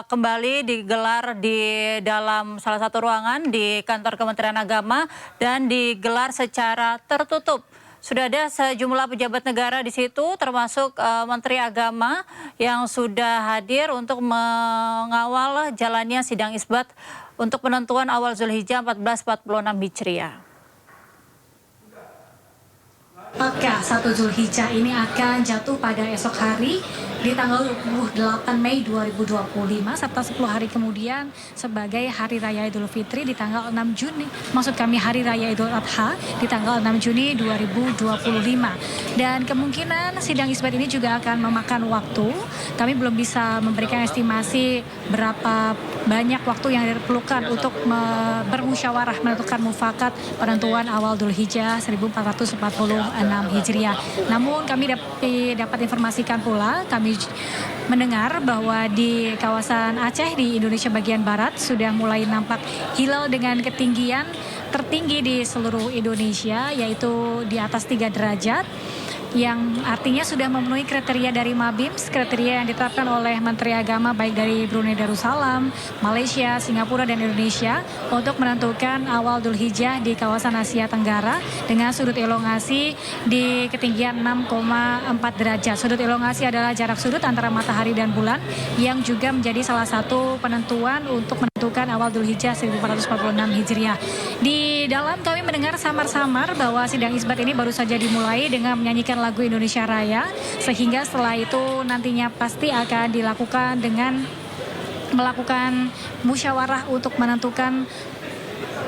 kembali digelar di dalam salah satu ruangan di kantor Kementerian Agama dan digelar secara tertutup. Sudah ada sejumlah pejabat negara di situ, termasuk Menteri Agama yang sudah hadir untuk mengawal jalannya sidang isbat untuk penentuan awal Zulhijjah 1446 Hijriah. Maka 1 Zulhijjah ini akan jatuh pada esok hari di tanggal 28 Mei 2025 serta 10 hari kemudian sebagai Hari Raya Idul Fitri di tanggal 6 Juni. Maksud kami Hari Raya Idul Adha di tanggal 6 Juni 2025. Dan kemungkinan sidang isbat ini juga akan memakan waktu. Kami belum bisa memberikan estimasi berapa banyak waktu yang diperlukan untuk bermusyawarah menentukan mufakat penentuan awal Dzulhijjah 1446 Hijriah. Namun kami dapat informasikan pula, kami mendengar bahwa di kawasan Aceh di Indonesia bagian barat sudah mulai nampak hilal dengan ketinggian tertinggi di seluruh Indonesia, yaitu di atas 3 derajat. Yang artinya sudah memenuhi kriteria dari Mabims, kriteria yang ditetapkan oleh Menteri Agama baik dari Brunei Darussalam, Malaysia, Singapura, dan Indonesia untuk menentukan awal Dzulhijjah di kawasan Asia Tenggara dengan sudut elongasi di ketinggian 6,4 derajat. Sudut elongasi adalah jarak sudut antara matahari dan bulan yang juga menjadi salah satu penentuan untuk menentukan awal Dzulhijjah 1446 Hijriah. Di dalam kami mendengar samar-samar bahwa sidang isbat ini baru saja dimulai dengan menyanyikan lagu Indonesia Raya, sehingga setelah itu nantinya pasti akan dilakukan dengan melakukan musyawarah untuk menentukan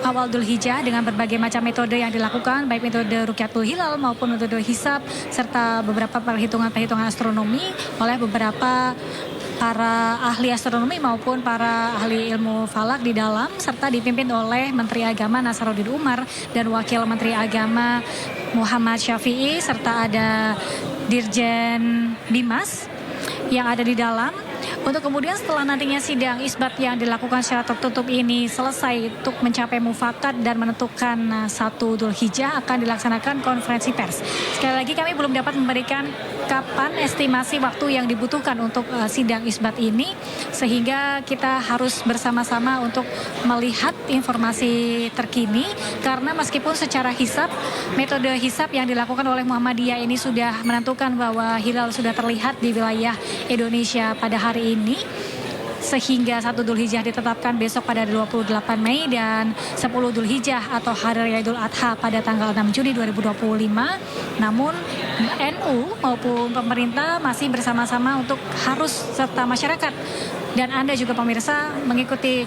awal Dzulhijjah dengan berbagai macam metode yang dilakukan, baik metode Rukyatul Hilal maupun metode hisab serta beberapa perhitungan-perhitungan astronomi oleh beberapa para ahli astronomi maupun para ahli ilmu falak di dalam, serta dipimpin oleh Menteri Agama Nasaruddin Umar dan Wakil Menteri Agama Muhammad Syafi'i, serta ada Dirjen Bimas yang ada di dalam. Untuk kemudian setelah nantinya sidang isbat yang dilakukan secara tertutup ini selesai untuk mencapai mufakat dan menentukan 1 Dzulhijjah, akan dilaksanakan konferensi pers. Sekali lagi kami belum dapat memberikan kapan estimasi waktu yang dibutuhkan untuk sidang isbat ini, sehingga kita harus bersama-sama untuk melihat informasi terkini, karena meskipun secara hisab, metode hisab yang dilakukan oleh Muhammadiyah ini sudah menentukan bahwa hilal sudah terlihat di wilayah Indonesia pada hari ini, sehingga 1 Dzulhijjah ditetapkan besok pada 28 Mei dan 10 Dzulhijjah atau Hari Raya Idul Adha pada tanggal 6 Juni 2025. Namun NU maupun pemerintah masih bersama-sama untuk harus serta masyarakat dan Anda juga pemirsa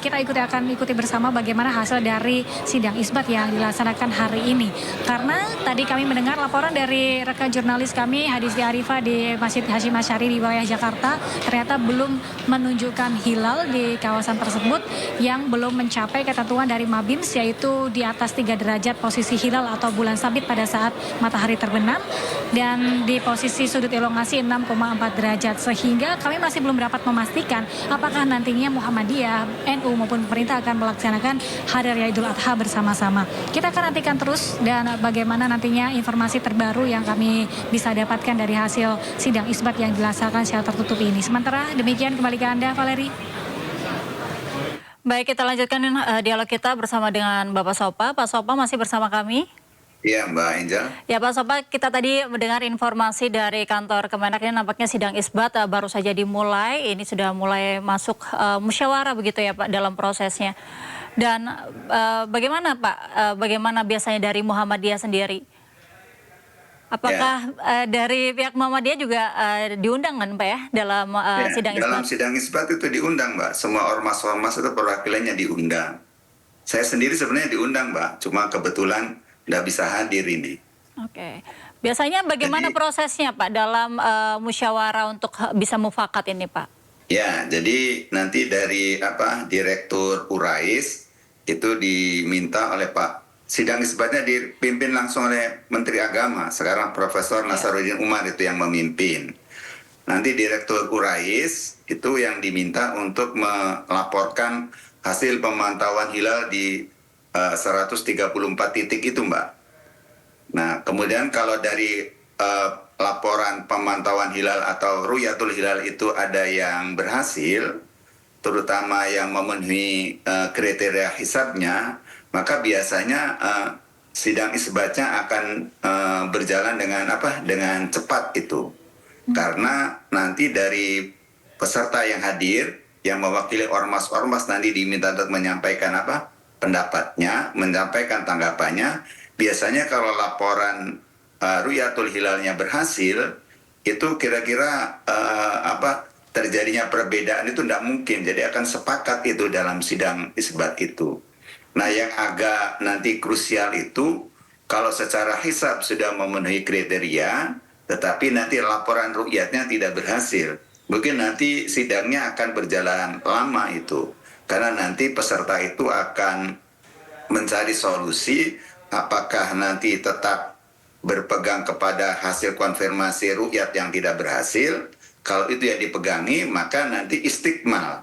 kita akan ikuti bersama bagaimana hasil dari sidang isbat yang dilaksanakan hari ini. Karena tadi kami mendengar laporan dari rekan jurnalis kami Hadisdi Arifah di Masjid Hasyim Asy'ari di wilayah Jakarta, ternyata belum menunjukkan hilal di kawasan tersebut yang belum mencapai ketentuan dari Mabims, yaitu di atas 3 derajat posisi hilal atau bulan sabit pada saat matahari terbenam dan di posisi sudut elongasi 6,4 derajat, sehingga kami masih belum dapat memastikan apakah nantinya Muhammadiyah, NU maupun pemerintah akan melaksanakan Hari Raya Idul Adha bersama-sama. Kita akan nantikan terus dan bagaimana nantinya informasi terbaru yang kami bisa dapatkan dari hasil sidang isbat yang dilaksanakan secara tertutup ini. Sementara demikian kembali ke Anda, Valeri. Baik, kita lanjutkan dialog kita bersama dengan Bapak Sopa. Pak Sopa masih bersama kami. Iya, Mbak Angel. Ya Pak Sopa, kita tadi mendengar informasi dari kantor Kemenak, ini nampaknya sidang isbat baru saja dimulai. Ini sudah mulai masuk musyawarah begitu ya Pak dalam prosesnya. Dan bagaimana Pak, bagaimana biasanya dari Muhammadiyah sendiri? Apakah dari pihak Muhammadiyah juga diundang kan Pak ya dalam sidang isbat? Dalam sidang isbat itu diundang Mbak. Semua ormas-ormas itu perwakilannya diundang. Saya sendiri sebenarnya diundang Mbak, cuma kebetulan nggak bisa hadir ini. Oke. Biasanya bagaimana prosesnya Pak dalam musyawarah untuk bisa mufakat ini Pak? Ya, jadi nanti dari Direktur Urais itu diminta oleh Pak, sidang isbatnya dipimpin langsung oleh Menteri Agama, sekarang Profesor Nasaruddin Umar itu yang memimpin. Nanti Direktur Urais itu yang diminta untuk melaporkan hasil pemantauan hilal di 134 titik itu Mbak. Nah kemudian kalau dari laporan pemantauan hilal atau ru'yatul hilal itu ada yang berhasil, terutama yang memenuhi kriteria hisabnya, maka biasanya sidang isbatnya akan berjalan dengan cepat itu. Karena nanti dari peserta yang hadir, yang mewakili ormas-ormas nanti diminta untuk menyampaikan pendapatnya, menyampaikan tanggapannya. Biasanya kalau laporan ru'yatul hilalnya berhasil, itu kira-kira terjadinya perbedaan itu tidak mungkin. Jadi akan sepakat itu dalam sidang isbat itu. Nah yang agak nanti krusial itu, kalau secara hisab sudah memenuhi kriteria, tetapi nanti laporan ru'yatnya tidak berhasil. Mungkin nanti sidangnya akan berjalan lama itu. Karena nanti peserta itu akan mencari solusi apakah nanti tetap berpegang kepada hasil konfirmasi ru'yat yang tidak berhasil. Kalau itu yang dipegangi, maka nanti istiqmal.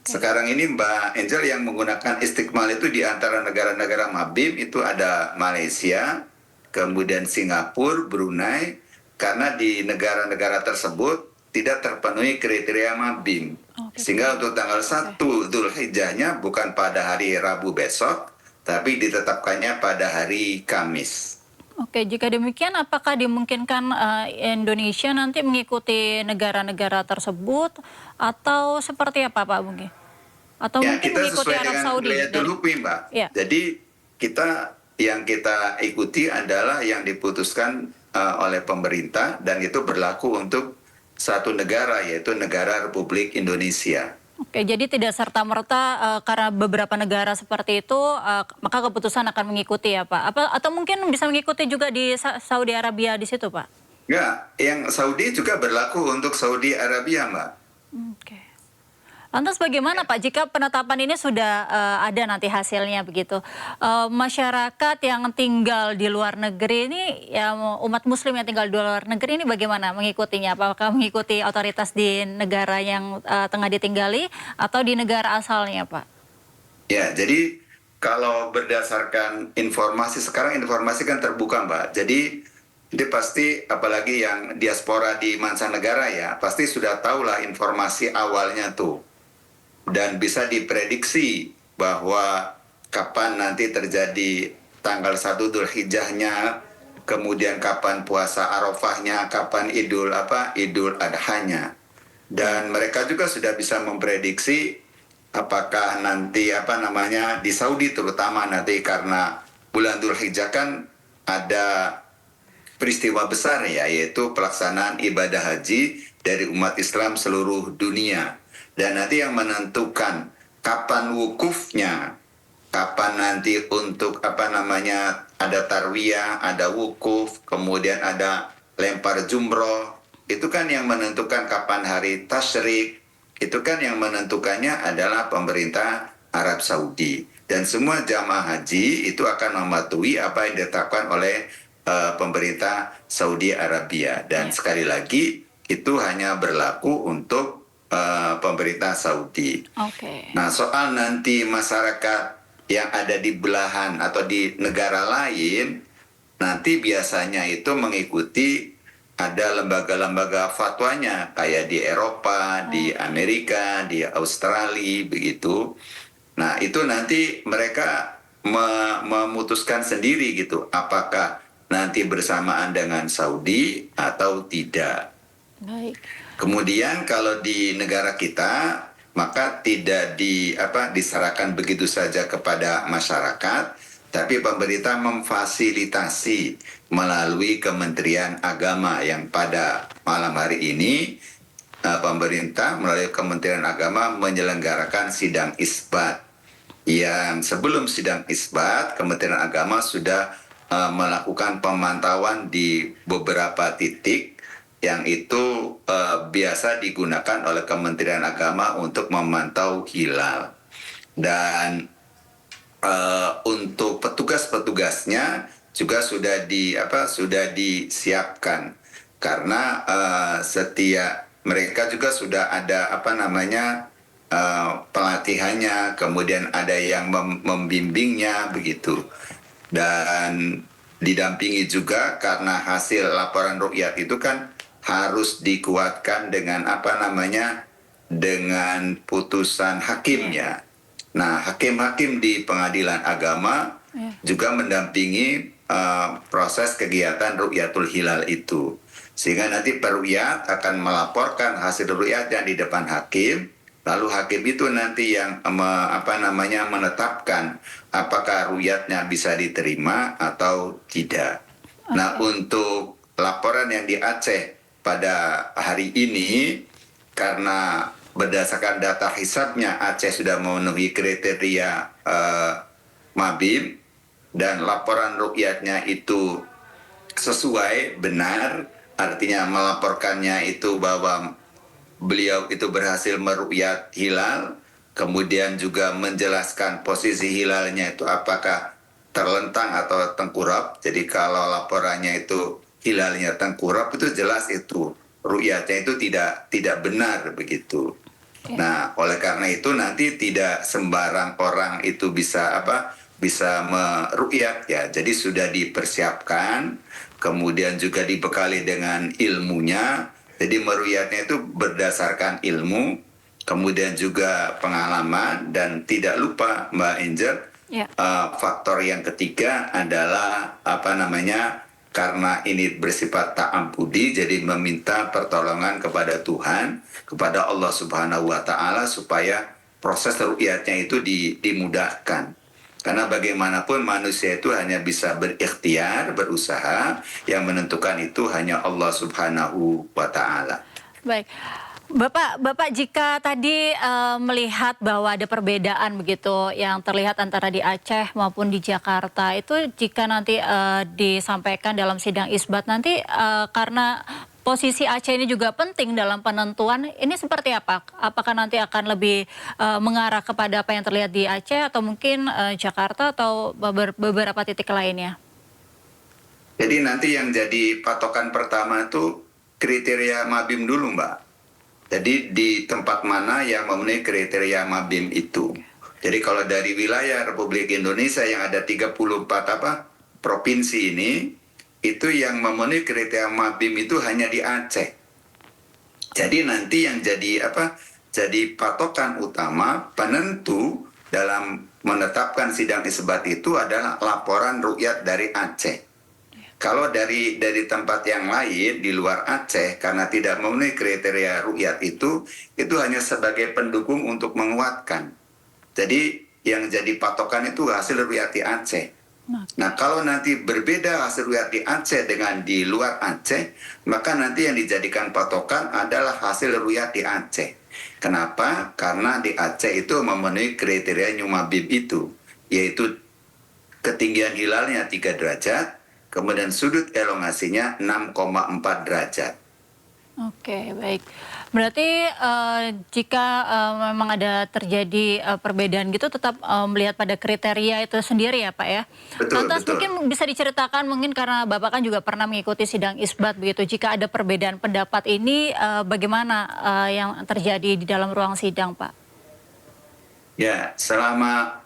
Sekarang ini Mbak Angel yang menggunakan istiqmal itu di antara negara-negara Mabim itu ada Malaysia, kemudian Singapura, Brunei, karena di negara-negara tersebut tidak terpenuhi kriteria Mabim. Sehingga untuk tanggal 1 Dzulhijjahnya bukan pada hari Rabu besok, tapi ditetapkannya pada hari Kamis. Oke, jika demikian apakah dimungkinkan Indonesia nanti mengikuti negara-negara tersebut atau seperti apa Pak mungkin? Atau ya, mungkin kita mengikuti sesuai Arab dengan Saudi? Wilayatul Hukum, Mbak. Ya. Jadi yang kita ikuti adalah yang diputuskan oleh pemerintah dan itu berlaku untuk satu negara, yaitu negara Republik Indonesia. Oke, jadi tidak serta-merta karena beberapa negara seperti itu, maka keputusan akan mengikuti ya Pak? Atau mungkin bisa mengikuti juga di Saudi Arabia di situ Pak? Enggak, yang Saudi juga berlaku untuk Saudi Arabia Mbak. Oke. Lantas bagaimana Pak jika penetapan ini sudah ada nanti hasilnya begitu? Masyarakat yang tinggal di luar negeri ini, ya umat muslim yang tinggal di luar negeri ini bagaimana mengikutinya? Apakah mengikuti otoritas di negara yang tengah ditinggali atau di negara asalnya Pak? Ya, jadi kalau berdasarkan informasi, sekarang informasi kan terbuka Mbak. Jadi pasti apalagi yang diaspora di mancanegara ya, pasti sudah tahulah informasi awalnya tuh. Dan bisa diprediksi bahwa kapan nanti terjadi tanggal 1 Dzulhijjahnya, kemudian kapan puasa Arafahnya, kapan Idul Adhanya. Dan mereka juga sudah bisa memprediksi apakah nanti di Saudi terutama nanti karena bulan Dzulhijjah kan ada peristiwa besar ya, yaitu pelaksanaan ibadah haji dari umat Islam seluruh dunia. Dan nanti yang menentukan kapan wukufnya, kapan nanti untuk ada tarwiyah, ada wukuf, kemudian ada lempar jumroh, itu kan yang menentukan kapan hari tasyrik, itu kan yang menentukannya adalah pemerintah Arab Saudi. Dan semua jamaah haji itu akan mematuhi apa yang ditetapkan oleh pemerintah Saudi Arabia. Dan sekali lagi itu hanya berlaku untuk pemerintah Saudi. Nah, soal nanti masyarakat yang ada di belahan atau di negara lain, nanti biasanya itu mengikuti ada lembaga-lembaga fatwanya kayak di Eropa, di Amerika, di Australia begitu. Nah, itu nanti mereka memutuskan sendiri gitu, apakah nanti bersamaan dengan Saudi atau tidak. Baik. Kemudian kalau di negara kita, maka tidak diserahkan begitu saja kepada masyarakat, tapi pemerintah memfasilitasi melalui Kementerian Agama yang pada malam hari ini pemerintah melalui Kementerian Agama menyelenggarakan sidang isbat. Yang sebelum sidang isbat, Kementerian Agama sudah melakukan pemantauan di beberapa titik yang itu biasa digunakan oleh Kementerian Agama untuk memantau hilal. Dan untuk petugas-petugasnya juga sudah disiapkan, karena setiap mereka juga sudah ada pelatihannya, kemudian ada yang membimbingnya begitu, dan didampingi juga karena hasil laporan ruqyat itu kan harus dikuatkan dengan dengan putusan hakimnya. Nah, hakim-hakim di pengadilan agama juga mendampingi proses kegiatan ruqyatul hilal itu. Sehingga nanti peruqyat akan melaporkan hasil ruqyatnya di depan hakim, lalu hakim itu nanti yang menetapkan apakah ruqyatnya bisa diterima atau tidak. Nah, untuk laporan yang di Aceh pada hari ini, karena berdasarkan data hisabnya Aceh sudah memenuhi kriteria Mabim dan laporan ruqyatnya itu sesuai, benar, artinya melaporkannya itu bahwa beliau itu berhasil meruqyat hilal, kemudian juga menjelaskan posisi hilalnya itu apakah terlentang atau tengkurap. Jadi kalau laporannya itu hilalnya tengkurap, itu jelas itu ruqyatnya itu tidak benar begitu. Nah, oleh karena itu nanti tidak sembarang orang itu bisa meruqyat ya. Jadi sudah dipersiapkan, kemudian juga dibekali dengan ilmunya. Jadi meruqyatnya itu berdasarkan ilmu, kemudian juga pengalaman, dan tidak lupa Mbak Angel, faktor yang ketiga adalah karena ini bersifat ta'abbudi, jadi meminta pertolongan kepada Tuhan, kepada Allah Subhanahu wa Ta'ala, supaya proses ruqyatnya itu dimudahkan. Karena bagaimanapun manusia itu hanya bisa berikhtiar, berusaha, yang menentukan itu hanya Allah Subhanahu wa Ta'ala. Baik. Bapak jika tadi melihat bahwa ada perbedaan begitu yang terlihat antara di Aceh maupun di Jakarta, itu jika nanti disampaikan dalam sidang isbat nanti, karena posisi Aceh ini juga penting dalam penentuan, ini seperti apa? Apakah nanti akan lebih mengarah kepada apa yang terlihat di Aceh atau mungkin Jakarta atau beberapa titik lainnya? Jadi nanti yang jadi patokan pertama itu kriteria Mabim dulu, Mbak. Jadi di tempat mana yang memenuhi kriteria Mabim itu. Jadi kalau dari wilayah Republik Indonesia yang ada 34 provinsi ini, itu yang memenuhi kriteria Mabim itu hanya di Aceh. Jadi nanti yang jadi patokan utama penentu dalam menetapkan sidang isbat itu adalah laporan ruqyat dari Aceh. Kalau dari tempat yang lain di luar Aceh karena tidak memenuhi kriteria rukyat itu hanya sebagai pendukung untuk menguatkan. Jadi yang jadi patokan itu hasil rukyat di Aceh. Nah, kalau nanti berbeda hasil rukyat di Aceh dengan di luar Aceh, maka nanti yang dijadikan patokan adalah hasil rukyat di Aceh. Kenapa? Karena di Aceh itu memenuhi kriteria Nyumabib itu, yaitu ketinggian hilalnya 3 derajat, kemudian sudut elongasinya 6,4 derajat. Oke, baik. Berarti jika memang ada terjadi perbedaan gitu, tetap melihat pada kriteria itu sendiri ya Pak ya? Betul, Lantas betul. mungkin bisa diceritakan, mungkin karena Bapak kan juga pernah mengikuti sidang isbat begitu, jika ada perbedaan pendapat ini bagaimana yang terjadi di dalam ruang sidang Pak? Ya, selama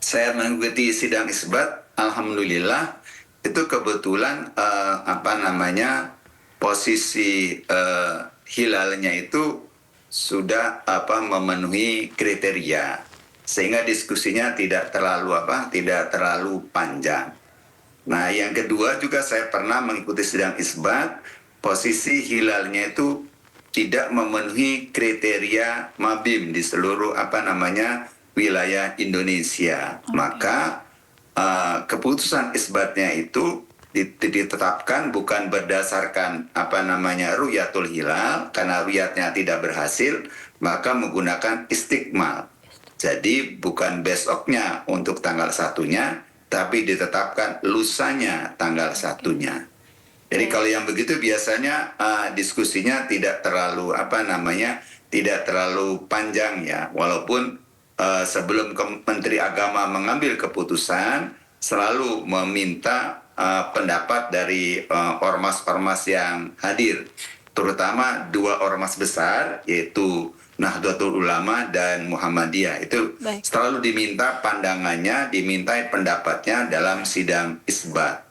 saya mengikuti sidang isbat, alhamdulillah itu kebetulan posisi hilalnya itu sudah memenuhi kriteria, sehingga diskusinya tidak terlalu panjang. Nah, yang kedua juga saya pernah mengikuti sidang isbat, posisi hilalnya itu tidak memenuhi kriteria Mabim di seluruh wilayah Indonesia. Maka keputusan isbatnya itu ditetapkan bukan berdasarkan ru'yatul hilal, karena ru'yatnya tidak berhasil, maka menggunakan istikmal. Jadi bukan besoknya untuk tanggal 1-nya, tapi ditetapkan lusanya tanggal 1-nya. Jadi kalau yang begitu biasanya diskusinya tidak terlalu tidak terlalu panjang ya, walaupun sebelum Menteri Agama mengambil keputusan selalu meminta pendapat dari ormas-ormas yang hadir, terutama 2 ormas besar yaitu Nahdlatul Ulama dan Muhammadiyah. Itu selalu diminta pandangannya, dimintai pendapatnya dalam sidang isbat.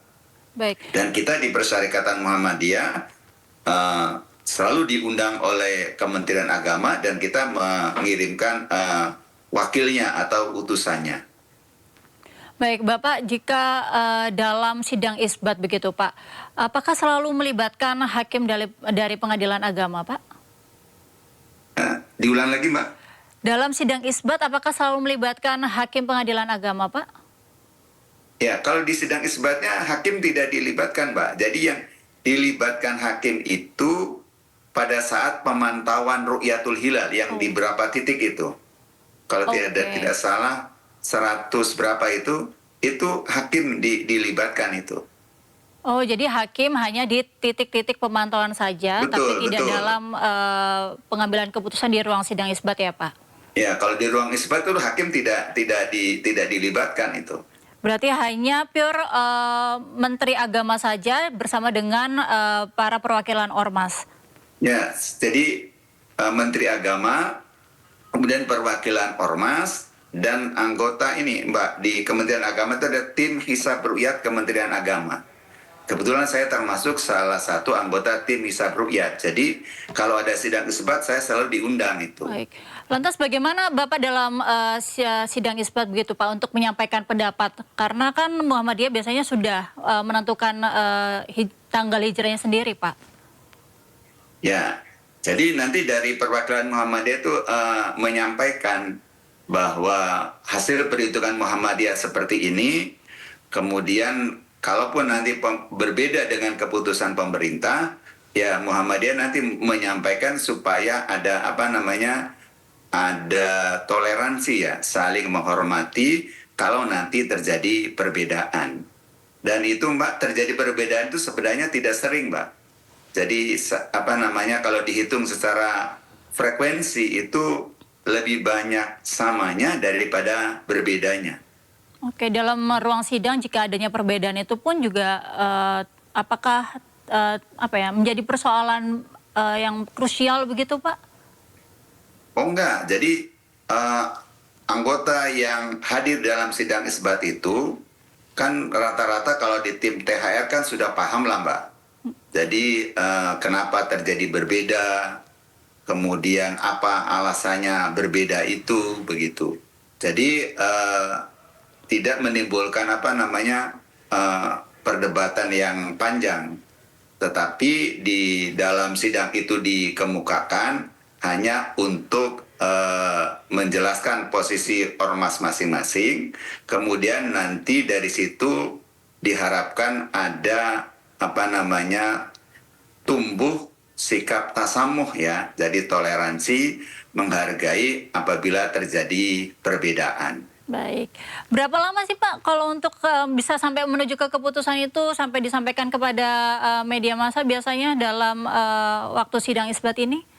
Baik. Dan kita di Persyarikatan Muhammadiyah selalu diundang oleh Kementerian Agama dan kita mengirimkan wakilnya atau utusannya. Baik, Bapak, jika dalam sidang isbat begitu, Pak, apakah selalu melibatkan hakim dari pengadilan agama, Pak? Diulang lagi, Mbak. Dalam sidang isbat, apakah selalu melibatkan hakim pengadilan agama, Pak? Ya, kalau di sidang isbatnya hakim tidak dilibatkan, Mbak. Jadi yang dilibatkan hakim itu pada saat pemantauan ru'yatul hilal yang di berapa titik itu. Kalau tidak salah 100 berapa itu hakim dilibatkan itu. Oh, jadi hakim hanya di titik-titik pemantauan saja, tapi tidak dalam pengambilan keputusan di ruang sidang isbat ya, Pak? Ya, kalau di ruang isbat itu hakim tidak dilibatkan itu. Berarti hanya pure Menteri Agama saja bersama dengan para perwakilan ormas. Ya, jadi Menteri Agama, kemudian perwakilan ormas, dan anggota ini, Mbak, di Kementerian Agama itu ada tim hisab ru'yat Kementerian Agama. Kebetulan saya termasuk salah satu anggota tim hisab ru'yat. Jadi kalau ada sidang isbat saya selalu diundang itu. Baik. Lantas bagaimana Bapak dalam sidang isbat begitu Pak untuk menyampaikan pendapat? Karena kan Muhammadiyah biasanya sudah menentukan tanggal hijrahnya sendiri, Pak. Ya, jadi nanti dari perwakilan Muhammadiyah itu menyampaikan bahwa hasil perhitungan Muhammadiyah seperti ini, kemudian kalaupun nanti berbeda dengan keputusan pemerintah, ya Muhammadiyah nanti menyampaikan supaya ada ada toleransi ya, saling menghormati kalau nanti terjadi perbedaan. Dan itu Mbak, terjadi perbedaan itu sebenarnya tidak sering Mbak. Jadi kalau dihitung secara frekuensi itu lebih banyak samanya daripada berbedanya. Oke, dalam ruang sidang jika adanya perbedaan itu pun juga apakah menjadi persoalan yang krusial begitu, Pak? Oh enggak, jadi anggota yang hadir dalam sidang isbat itu kan rata-rata kalau di tim THR kan sudah paham lah Mbak. Jadi kenapa terjadi berbeda, kemudian apa alasannya berbeda itu, begitu. Jadi tidak menimbulkan perdebatan yang panjang. Tetapi di dalam sidang itu dikemukakan hanya untuk menjelaskan posisi ormas masing-masing. Kemudian nanti dari situ diharapkan ada tumbuh sikap tasamuh ya. Jadi toleransi, menghargai apabila terjadi perbedaan. Baik. Berapa lama sih Pak kalau untuk bisa sampai menuju ke keputusan itu sampai disampaikan kepada media massa biasanya dalam waktu sidang isbat ini?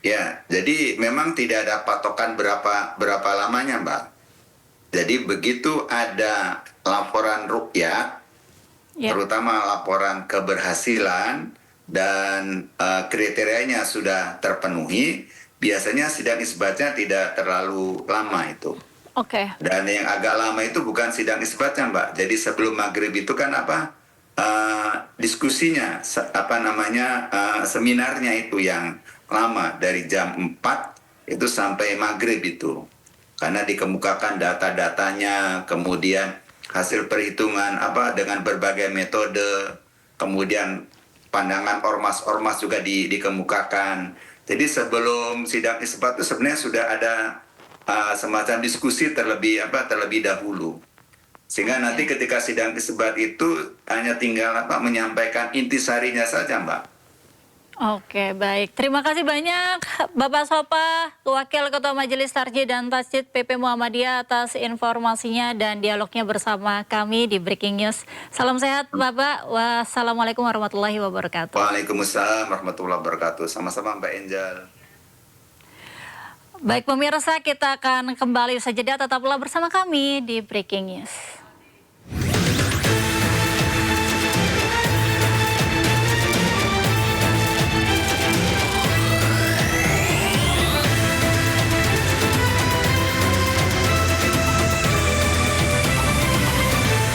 Ya, jadi memang tidak ada patokan berapa lamanya, Mbak. Jadi begitu ada laporan rukyat, terutama laporan keberhasilan dan kriterianya sudah terpenuhi, biasanya sidang isbatnya tidak terlalu lama itu. Oke. Dan yang agak lama itu bukan sidang isbatnya, Mbak. Jadi sebelum maghrib itu kan diskusinya, seminarnya itu yang lama dari jam 4 itu sampai maghrib itu. Karena dikemukakan data-datanya, kemudian hasil perhitungan dengan berbagai metode, kemudian pandangan ormas-ormas juga dikemukakan. Jadi sebelum sidang isbat itu sebenarnya sudah ada semacam diskusi terlebih dahulu. Sehingga nanti ketika sidang isbat itu hanya tinggal menyampaikan intisarinya saja, Mbak. Oke, baik. Terima kasih banyak Bapak Sopa, Wakil Ketua Majelis Tarjih dan Tasdid PP Muhammadiyah atas informasinya dan dialognya bersama kami di Breaking News. Salam sehat Bapak. Wassalamualaikum warahmatullahi wabarakatuh. Waalaikumsalam warahmatullahi wabarakatuh. Sama-sama Mbak Angel. Baik pemirsa, kita akan kembali usai jeda, tetaplah bersama kami di Breaking News.